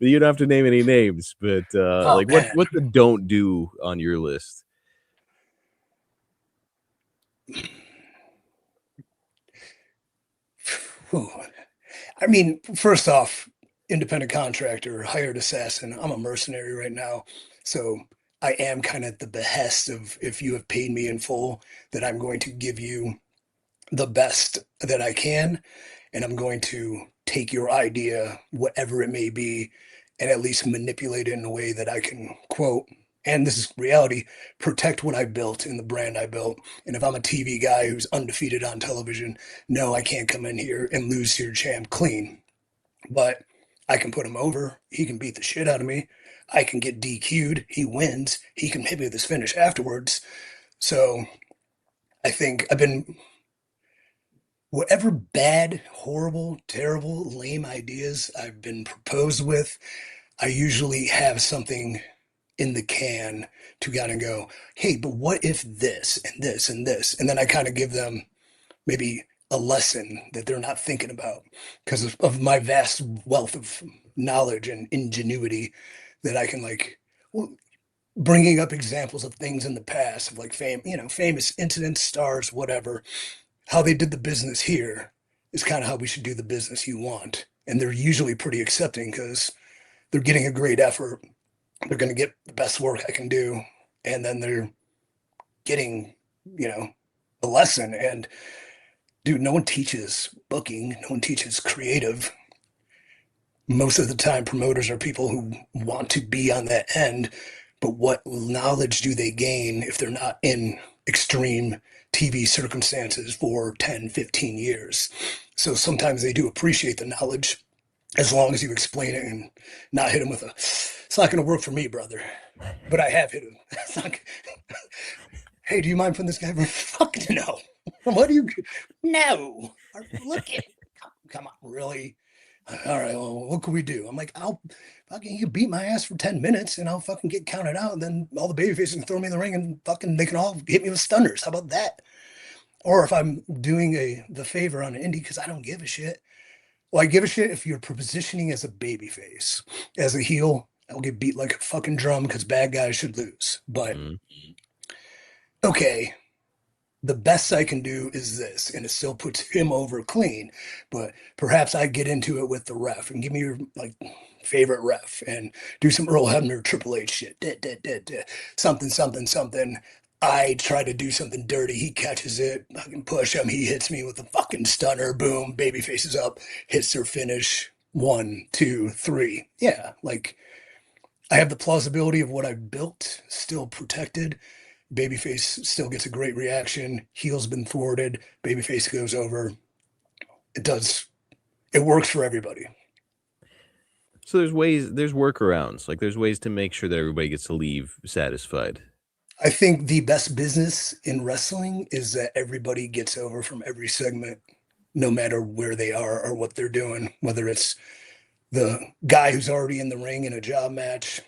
You don't have to name any names, but Oh, like man. what's the don't do on your list? Whew. I mean, first off, independent contractor, hired assassin. I'm a mercenary right now. So I am kind of at the behest of if you have paid me in full, that I'm going to give you the best that I can. And I'm going to take your idea, whatever it may be, and at least manipulate it in a way that I can quote, and this is reality, protect what I built and the brand I built. And if I'm a TV guy who's undefeated on television, no, I can't come in here and lose to your champ clean. But I can put him over. He can beat the shit out of me. I can get DQ'd. He wins. He can hit me with his finish afterwards. So I think I've been whatever bad, horrible, terrible, lame ideas I've been proposed with, I usually have something in the can to kind of go, hey, but what if this and this and this? And then I kind of give them maybe a lesson that they're not thinking about because of my vast wealth of knowledge and ingenuity that I can like, well, bringing up examples of things in the past of like famous incidents, stars, whatever, how they did the business here is kind of how we should do the business you want. And they're usually pretty accepting because they're getting a great effort. They're going to get the best work I can do. And then they're getting, a lesson. And dude, no one teaches booking, no one teaches creative. Most of the time, promoters are people who want to be on that end. But what knowledge do they gain if they're not in extreme TV circumstances for 10, 15 years? So sometimes they do appreciate the knowledge as long as you explain it and not hit them with it's not going to work for me, brother. But I have hit him. It's not, hey, do you mind putting this guy? Fuck no. What do you? No. Look at. Come on, really? All right. Well, what can we do? I'm like, I'll fucking you beat my ass for 10 minutes and I'll fucking get counted out. And then all the baby faces can throw me in the ring and fucking they can all hit me with stunners. How about that? Or if I'm doing the favor on an indie because I don't give a shit, Well, I give a shit if you're positioning as a baby face. As a heel, I'll get beat like a fucking drum because bad guys should lose. But Mm. okay, the best I can do is this, and it still puts him over clean. But perhaps I get into it with the ref and give me your like favorite ref and do some Earl Hebner Triple H shit. Something, something, something. I try to do something dirty. He catches it. I can push him. He hits me with a fucking stunner. Boom. Baby faces up. Hits their finish. One, two, three. Yeah. Like I have the plausibility of what I've built still protected. Babyface still gets a great reaction. Heel's been thwarted. Babyface goes over. It does. It works for everybody. So there's workarounds. Like there's ways to make sure that everybody gets to leave satisfied. I think the best business in wrestling is that everybody gets over from every segment, no matter where they are or what they're doing, whether it's the guy who's already in the ring in a job match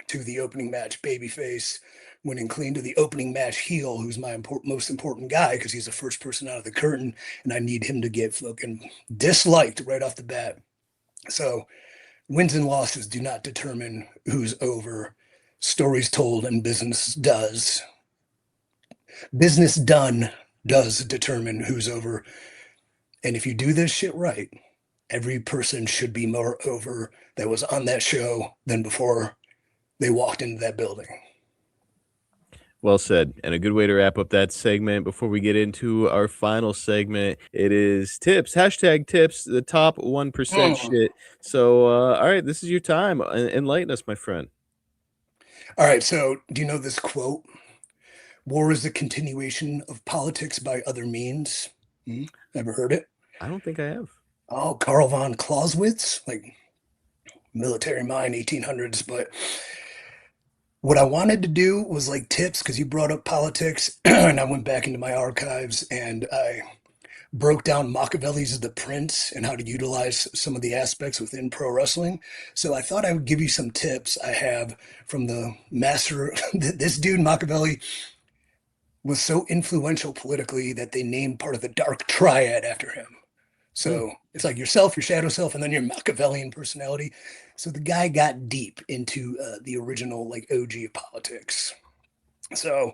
to the opening match babyface, winning clean to the opening match heel, who's my most important guy because he's the first person out of the curtain, and I need him to get fucking disliked right off the bat. So wins and losses do not determine who's over. Stories told and business does. Business done does determine who's over. And if you do this shit right, every person should be more over that was on that show than before they walked into that building. Well said. And a good way to wrap up that segment before we get into our final segment, it is tips, hashtag tips, the top 1% shit. So, all right, this is your time. Enlighten us, my friend. All right. So, do you know this quote? War is the continuation of politics by other means. Ever heard it? I don't think I have. Oh, Karl von Clausewitz, like military mind, 1800s. But what I wanted to do was like tips because you brought up politics, and I went back into my archives and I broke down Machiavelli's The Prince and how to utilize some of the aspects within pro wrestling. So I thought I would give you some tips I have from the master. This dude, Machiavelli, was so influential politically that they named part of the Dark Triad after him. So it's like yourself, your shadow self, and then your Machiavellian personality. So the guy got deep into the original like OG of politics. So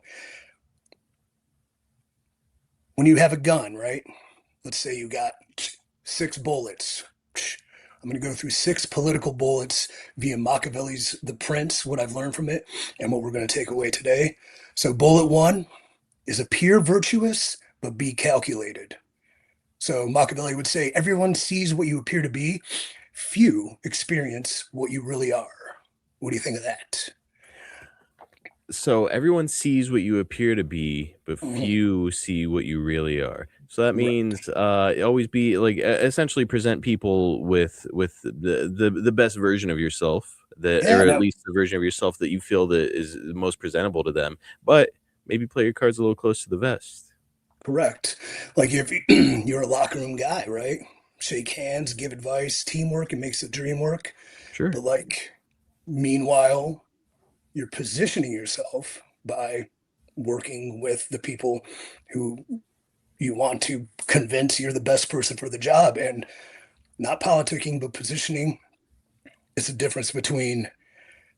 when you have a gun, right? Let's say you got 6 bullets. I'm going to go through 6 political bullets via Machiavelli's The Prince, what I've learned from it, and what we're going to take away today. So bullet 1 is appear virtuous, but be calculated. So Machiavelli would say, everyone sees what you appear to be. Few experience what you really are. What do you think of that? So everyone sees what you appear to be, but few see what you really are. So that means always be like essentially present people with the best version of yourself that or at least the version of yourself that you feel that is most presentable to them. But maybe play your cards a little close to the vest. Correct. Like if you're a locker room guy, right? Shake hands, give advice, teamwork, it makes the dream work. Sure. But like meanwhile, you're positioning yourself by working with the people who you want to convince you're the best person for the job, and not politicking, but positioning. It's a difference between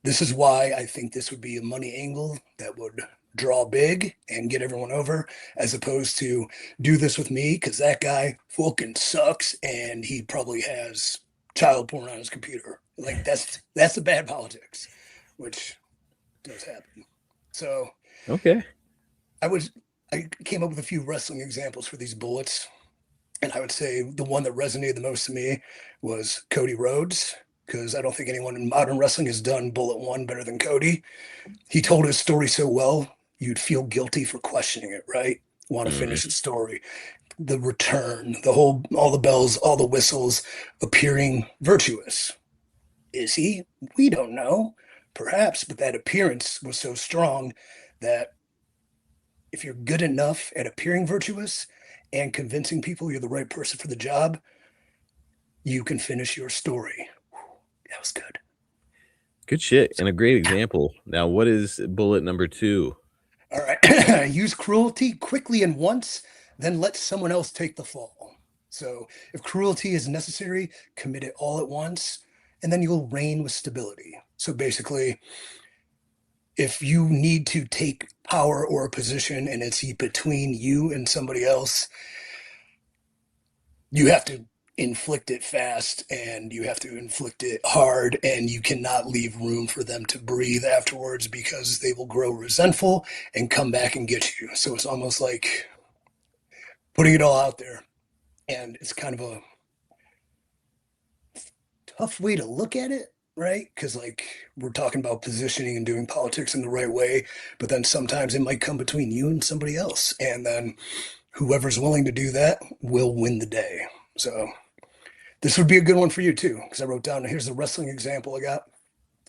this is why I think this would be a money angle that would draw big and get everyone over, as opposed to do this with me because that guy fucking sucks and he probably has child porn on his computer. Like that's the bad politics, which does happen. So okay, I came up with a few wrestling examples for these bullets, and I would say the one that resonated the most to me was Cody Rhodes, because I don't think anyone in modern wrestling has done bullet 1 better than Cody. He told his story so well, you'd feel guilty for questioning it, right? Want to finish the story. The return, all the bells, all the whistles, appearing virtuous. Is he? We don't know. Perhaps, but that appearance was so strong that if you're good enough at appearing virtuous and convincing people you're the right person for the job, you can finish your story. That was good. Good shit. And a great example. Now, what is bullet number 2? All right. Use cruelty quickly and once, then let someone else take the fall. So if cruelty is necessary, commit it all at once, and then you'll reign with stability. So basically, if you need to take power or a position and it's between you and somebody else, you have to inflict it fast and you have to inflict it hard, and you cannot leave room for them to breathe afterwards because they will grow resentful and come back and get you. So it's almost like putting it all out there, and it's kind of a tough way to look at it, right? Because like we're talking about positioning and doing politics in the right way, but then sometimes it might come between you and somebody else, and then whoever's willing to do that will win the day. So this would be a good one for you too, because I wrote down, here's the wrestling example I got.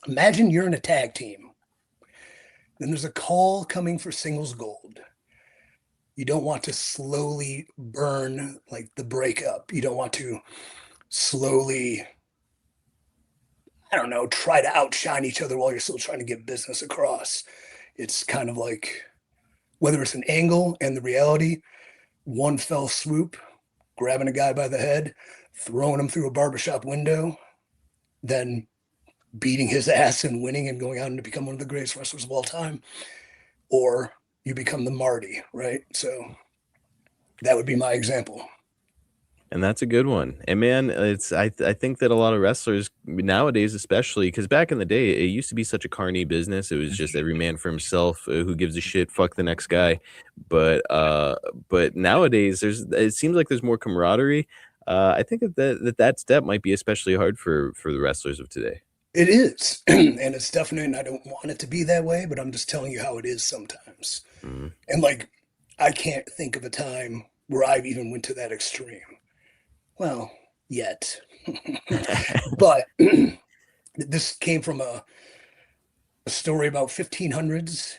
Imagine you're in a tag team. Then there's a call coming for singles gold. You don't want to slowly burn like the breakup. You don't want to slowly, I don't know, try to outshine each other while you're still trying to get business across. It's kind of like whether it's an angle and the reality, one fell swoop, grabbing a guy by the head, throwing him through a barbershop window, then beating his ass and winning and going on to become one of the greatest wrestlers of all time, or you become the Marty, right? So that would be my example. And that's a good one. And man, I think that a lot of wrestlers nowadays, especially because back in the day, it used to be such a carny business. It was just every man for himself. Who gives a shit? Fuck the next guy. But nowadays, it seems like there's more camaraderie. I think that step might be especially hard for the wrestlers of today. It is, and it's definite. And I don't want it to be that way, but I'm just telling you how it is sometimes. Mm. And like, I can't think of a time where I've even went to that extreme. Well, yet, but this came from a story about 1500s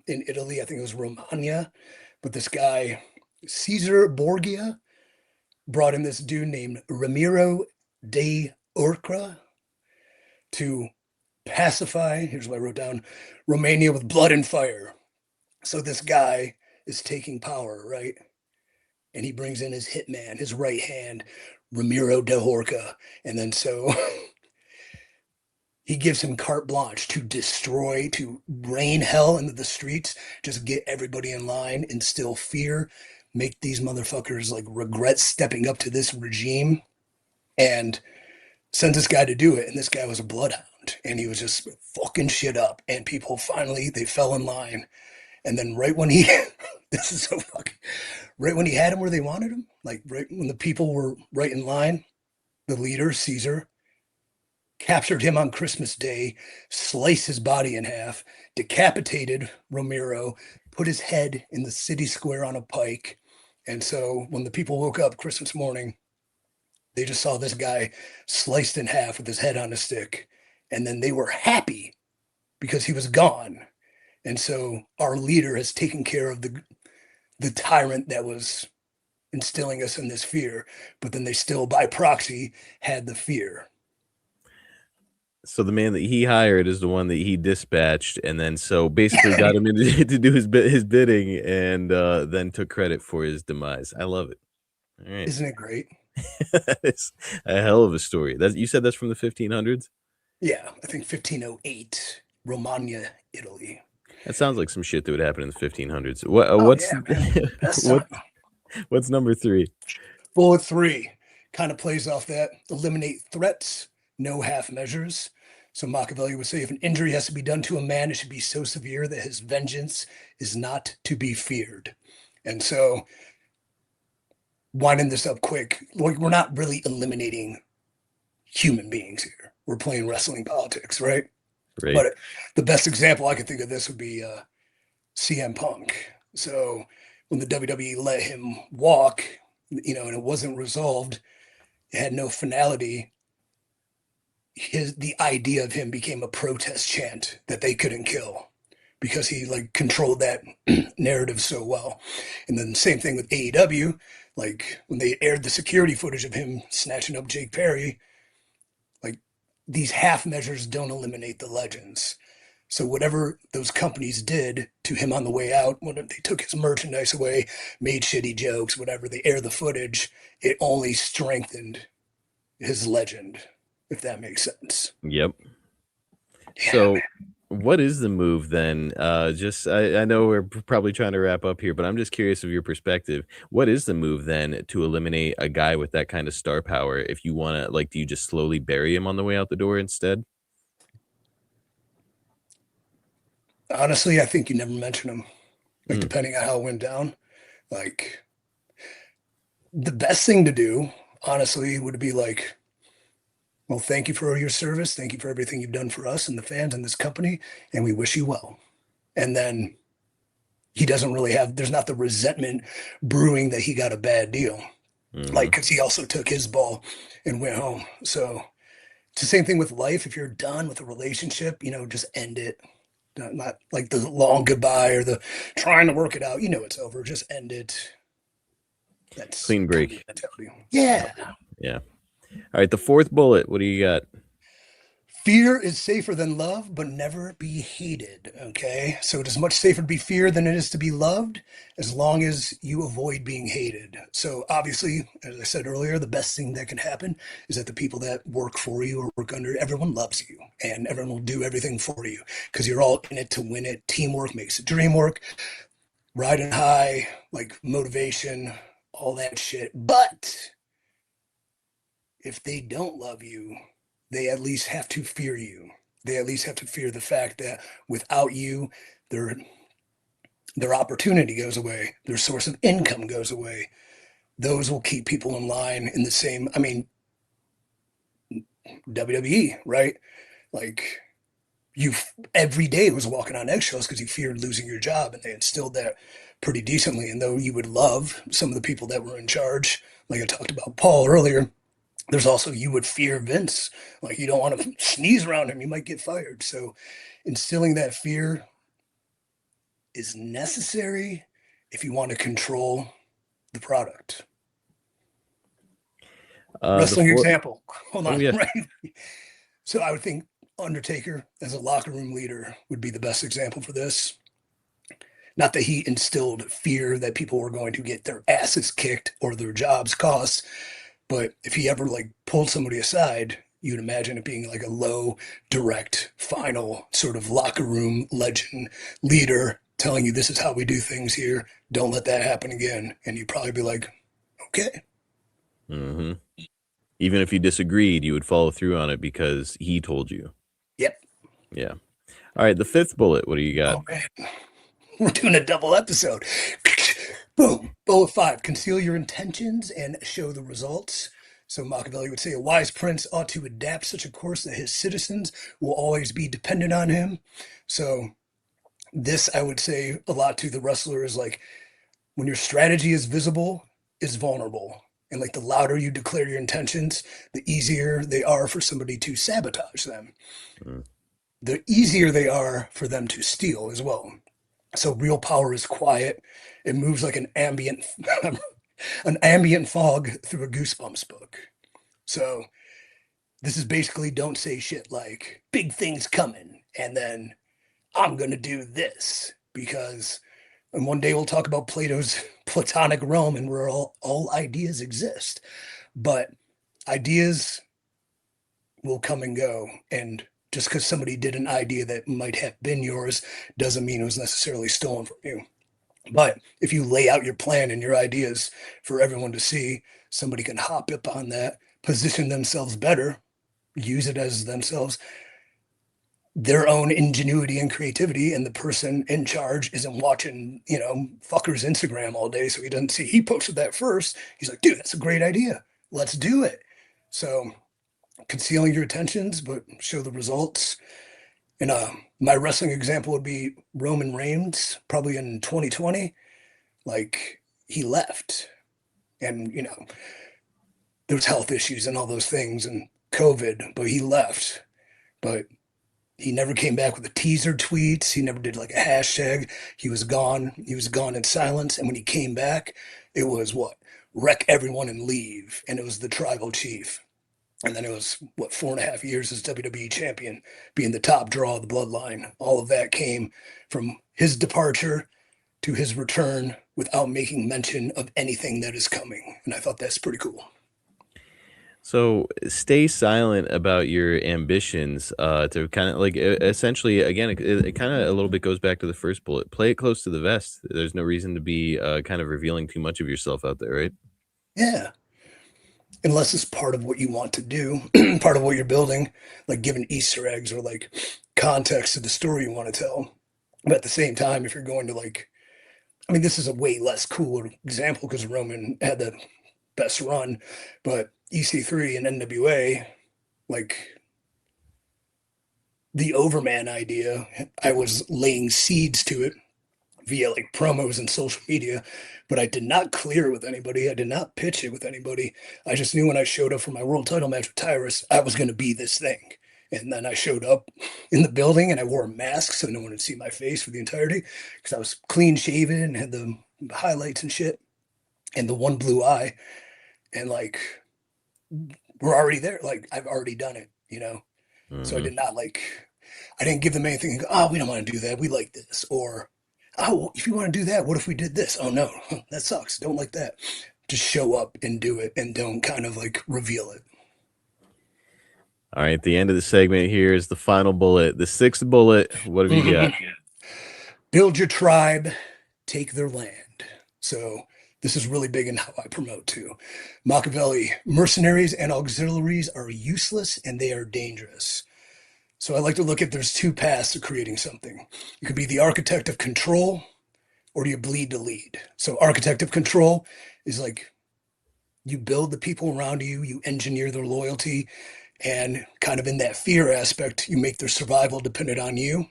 in Italy. I think it was Romagna, but this guy Caesar Borgia brought in this dude named Ramiro de Urca to pacify, here's what I wrote down, Romania with blood and fire. So this guy is taking power, right? And he brings in his hitman, his right hand, Ramiro de Horca. And then so he gives him carte blanche to destroy, to rain hell into the streets, just get everybody in line, instill fear, make these motherfuckers like regret stepping up to this regime, and sends this guy to do it. And this guy was a bloodhound and he was just fucking shit up. And people finally, they fell in line. And then right when he, this is so fucking, right when he had him where they wanted him, like right when the people were right in line, the leader, Caesar, captured him on Christmas Day, sliced his body in half, decapitated Ramiro, put his head in the city square on a pike. And so when the people woke up Christmas morning, they just saw this guy sliced in half with his head on a stick. And then they were happy because he was gone. And so our leader has taken care of the tyrant that was instilling us in this fear, but then they still by proxy had the fear. So the man that he hired is the one that he dispatched, and then so basically got him to do his bidding, and then took credit for his demise. I love it. All right, Isn't it great? that is a hell of a story. That you said that's from the 1500s. Yeah, I think 1508, Romagna, Italy. That sounds like some shit that would happen in the 1500s. What? Oh What's yeah, man. Best what? time. What's number 3? Bullet 3 kind of plays off that. Eliminate threats, no half measures. So Machiavelli would say if an injury has to be done to a man, it should be so severe that his vengeance is not to be feared. And so, winding this up quick, like we're not really eliminating human beings here. We're playing wrestling politics, right? Right. But the best example I could think of this would be CM Punk. So when the WWE let him walk, and it wasn't resolved, it had no finality. The idea of him became a protest chant that they couldn't kill because he like controlled that narrative so well. And then same thing with AEW, like when they aired the security footage of him snatching up Jake Perry, like these half measures don't eliminate the legends. So whatever those companies did to him on the way out, when they took his merchandise away, made shitty jokes, whatever, they air the footage, it only strengthened his legend, if that makes sense. Yep. Yeah, So, what is the move then? Just I know we're probably trying to wrap up here, but I'm just curious of your perspective. What is the move then to eliminate a guy with that kind of star power? If you want to, like, do you just slowly bury him on the way out the door instead? honestly, I think you never mention him. Like, Mm, depending on how it went down, like, the best thing to do, honestly, would be like, well, thank you for your service. Thank you for everything you've done for us and the fans and this company. And we wish you well. And then he doesn't really have, there's not the resentment brewing that he got a bad deal. Like, hmm. because he also took his ball and went home. So it's the same thing with life. If you're done with a relationship, just end it. Not like the long goodbye or the trying to work it out. It's over. Just end it. That's Clean kind of the break. mentality. Yeah. Yeah. All right. The fourth bullet. What do you got? Fear is safer than love, but never be hated. Okay. So it is much safer to be feared than it is to be loved, as long as you avoid being hated. So obviously, as I said earlier, the best thing that can happen is that the people that work for you or work under, everyone loves you and everyone will do everything for you because you're all in it to win it. Teamwork makes the dream work, riding high, like motivation, all that shit. But if they don't love you, they at least have to fear you. They at least have to fear the fact that without you, their their opportunity goes away, their source of income goes away. Those will keep people in line in the same. I mean, WWE, right? Like you every day was walking on eggshells because you feared losing your job, and they instilled that pretty decently. And though you would love some of the people that were in charge, like I talked about Paul earlier, there's also you would fear Vince. Like you don't want to sneeze around him, you might get fired. So instilling that fear is necessary if you want to control the product. The Wrestling fourth. example. Hold Oh on, yeah. right? So I would think Undertaker as a locker room leader would be the best example for this. Not that he instilled fear that people were going to get their asses kicked or their jobs cost, but if he ever like pulled somebody aside, you'd imagine it being like a low, direct, final sort of locker room legend leader telling you this is how we do things here. Don't let that happen again. And you'd probably be like, okay, Hmm. Even if you disagreed, you would follow through on it because he told you. yep. Yeah. All right. The fifth bullet. What do you got? Oh man, we're doing a double episode. Boom. Bullet five, conceal your intentions and show the results. So Machiavelli would say a wise prince ought to adapt such a course that his citizens will always be dependent on him. So this I would say a lot to the wrestler is like when your strategy is visible, is vulnerable. And like the louder you declare your intentions, the easier they are for somebody to sabotage them. Mm. The easier they are for them to steal as well. So real power is quiet. It moves like an ambient fog through a Goosebumps book. So this is basically don't say shit like big things coming and then I'm gonna do this because and one day we'll talk about Plato's Platonic realm and where all ideas exist. But ideas will come and go. And just because somebody did an idea that might have been yours doesn't mean it was necessarily stolen from you. But if you lay out your plan and your ideas for everyone to see, somebody can hop up on that, position themselves better, use it as themselves, their own ingenuity and creativity, and the person in charge isn't watching, fucker's Instagram all day, so he doesn't see he posted that first. He's like, dude, that's a great idea. Let's do it. So concealing your intentions, but show the results. And my wrestling example would be Roman Reigns, probably in 2020. Like he left, and there was health issues and all those things and COVID, but he left. But he never came back with the teaser tweets. He never did like a hashtag. He was gone. He was gone in silence. And when he came back, it was what? Wreck everyone and leave. And it was the tribal chief. And then it was, what, 4.5 years as WWE champion, being the top draw of the bloodline. All of that came from his departure to his return without making mention of anything that is coming. And I thought that's pretty cool. So stay silent about your ambitions to kind of like essentially again it kind of a little bit goes back to the first bullet. Play it close to the vest. There's no reason to be kind of revealing too much of yourself out there, right? Yeah. Unless it's part of what you want to do, part of what you're building, like giving Easter eggs or like context to the story you want to tell. But at the same time, if you're going to like, I mean, this is a way less cool example because Roman had the best run, but EC3 and NWA, like the Overman idea, I was laying seeds to it via like promos and social media, but I did not clear it with anybody. I did not pitch it with anybody. I just knew when I showed up for my world title match with Tyrus, I was going to be this thing. And then I showed up in the building and I wore a mask so no one would see my face for the entirety because I was clean shaven and had the highlights and shit and the one blue eye. And like, we're already there. Like, I've already done it, you know? So I Hmm. did not like, I didn't give them anything and go, oh, we don't want to do that. We like this. Or, oh, well, if you want to do that, what if we did this? Oh, no, that sucks. Don't like that. Just show up and do it and don't kind of like reveal it. All right, the end of the segment here is the final bullet, the sixth bullet. What have you got? Build your tribe, take their land. So this is really big in how I promote too. Machiavelli, mercenaries and auxiliaries are useless and they are dangerous. So I like to look at there's two paths to creating something. You could be the architect of control or do you bleed to lead? So architect of control is like you build the people around you, you engineer their loyalty, and kind of in that fear aspect, you make their survival dependent on you.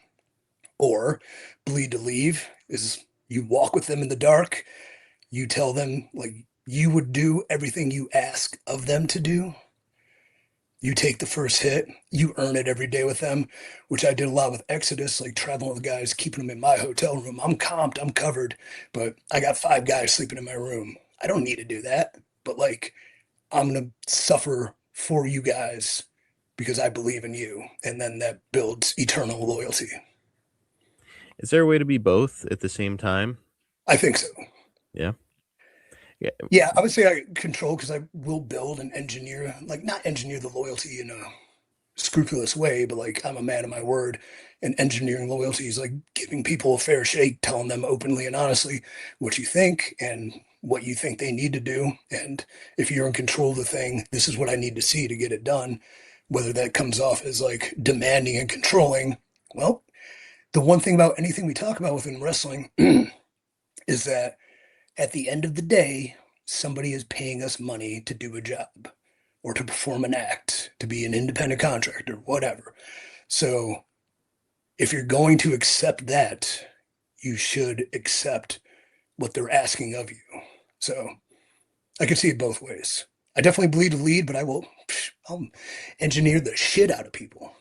Or bleed to leave is you walk with them in the dark, you tell them like you would do everything you ask of them to do. You take the first hit, you earn it every day with them, which I did a lot with Exodus, like traveling with guys, keeping them in my hotel room. I'm comped, I'm covered, but I got 5 guys sleeping in my room. I don't need to do that, but like I'm gonna suffer for you guys because I believe in you, and then that builds eternal loyalty. Is there a way to be both at the same time? I think so. Yeah. Yeah. Yeah, I would say I control because I will build and engineer, like not engineer the loyalty in a scrupulous way, but like I'm a man of my word. And engineering loyalty is like giving people a fair shake, telling them openly and honestly what you think and what you think they need to do. And if you're in control of the thing, this is what I need to see to get it done. Whether that comes off as like demanding and controlling. Well, the one thing about anything we talk about within wrestling is that at the end of the day, somebody is paying us money to do a job or to perform an act, to be an independent contractor, whatever. So if you're going to accept that, you should accept what they're asking of you. So I can see it both ways. I definitely bleed to lead, but I'll engineer the shit out of people.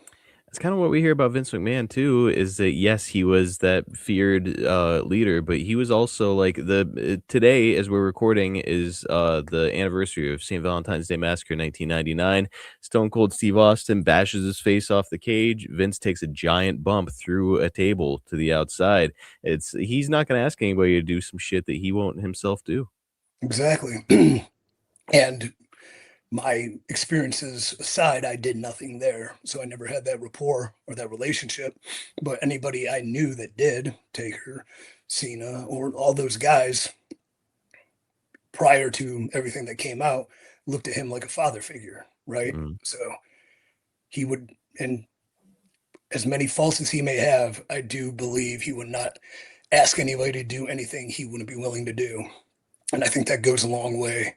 That's kind of what we hear about Vince McMahon too, is that yes, he was that feared leader, but he was also like today, as we're recording, is the anniversary of St. Valentine's Day Massacre 1999. Stone Cold Steve Austin bashes his face off the cage. Vince takes a giant bump through a table to the outside. He's not going to ask anybody to do some shit that he won't himself do. Exactly. And my experiences aside, I did nothing there. So I never had that rapport or that relationship. But anybody I knew that did, Taker, Cena, or all those guys prior to everything that came out, looked at him like a father figure, right? Mm. So he would, and as many faults as he may have, I do believe he would not ask anybody to do anything he wouldn't be willing to do. And I think that goes a long way.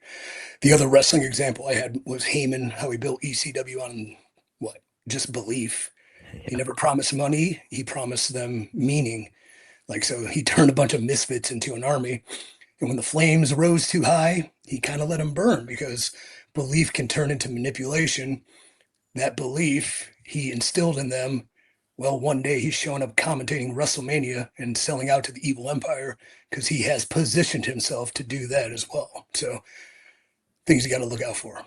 The other wrestling example I had was Heyman, how he built ECW on what? Just belief. He Yeah. never promised money. He promised them meaning. Like, so he turned a bunch of misfits into an army. And when the flames rose too high, he kind of let them burn because belief can turn into manipulation. That belief he instilled in them. Well, one day he's showing up commentating WrestleMania and selling out to the evil empire because he has positioned himself to do that as well. So things you got to look out for.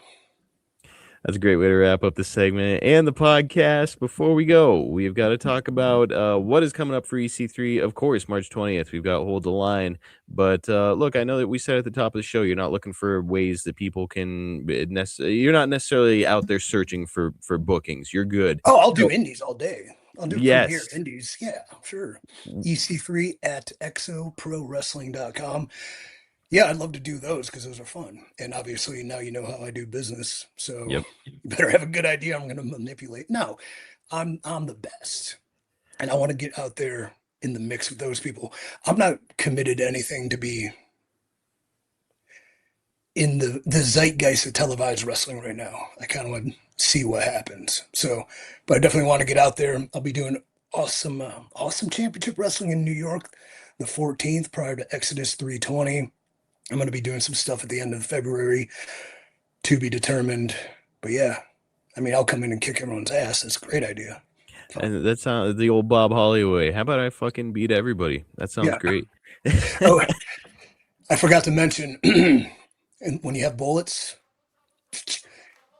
That's a great way to wrap up the segment and the podcast. Before we go, we've got to talk about what is coming up for EC3. Of course, March 20th, we've got Hold the Line. But look, I know that we said at the top of the show, you're not looking for ways that people can, you're not necessarily out there searching for bookings. You're good. Oh, I'll do So, indies all day. I'll do premier yes. indies. Yeah, sure. EC3 at exoprowrestling.com. Yeah, I'd love to do those because those are fun. And obviously now you know how I do business. So Yep. you better have a good idea I'm going to manipulate. No, I'm the best. And I want to get out there in the mix with those people. I'm not committed to anything to be in the zeitgeist of televised wrestling right now. I kind of want to see what happens. So, but I definitely want to get out there. I'll be doing awesome championship wrestling in New York the 14th prior to Exodus 320. I'm going to be doing some stuff at the end of February to be determined. But yeah, I mean, I'll come in and kick everyone's ass. That's a great idea. And that's the old Bob Holly way. How about I fucking beat everybody? That sounds Yeah. great. Oh, I forgot to mention, and when you have bullets,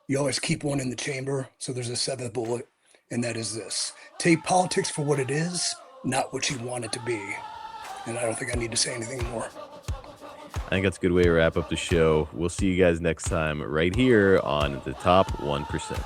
you always keep one in the chamber. So there's a seventh bullet, and that is this: take politics for what it is, not what you want it to be. And I don't think I need to say anything more. I think that's a good way to wrap up the show. We'll see you guys next time right here on the Top 1%.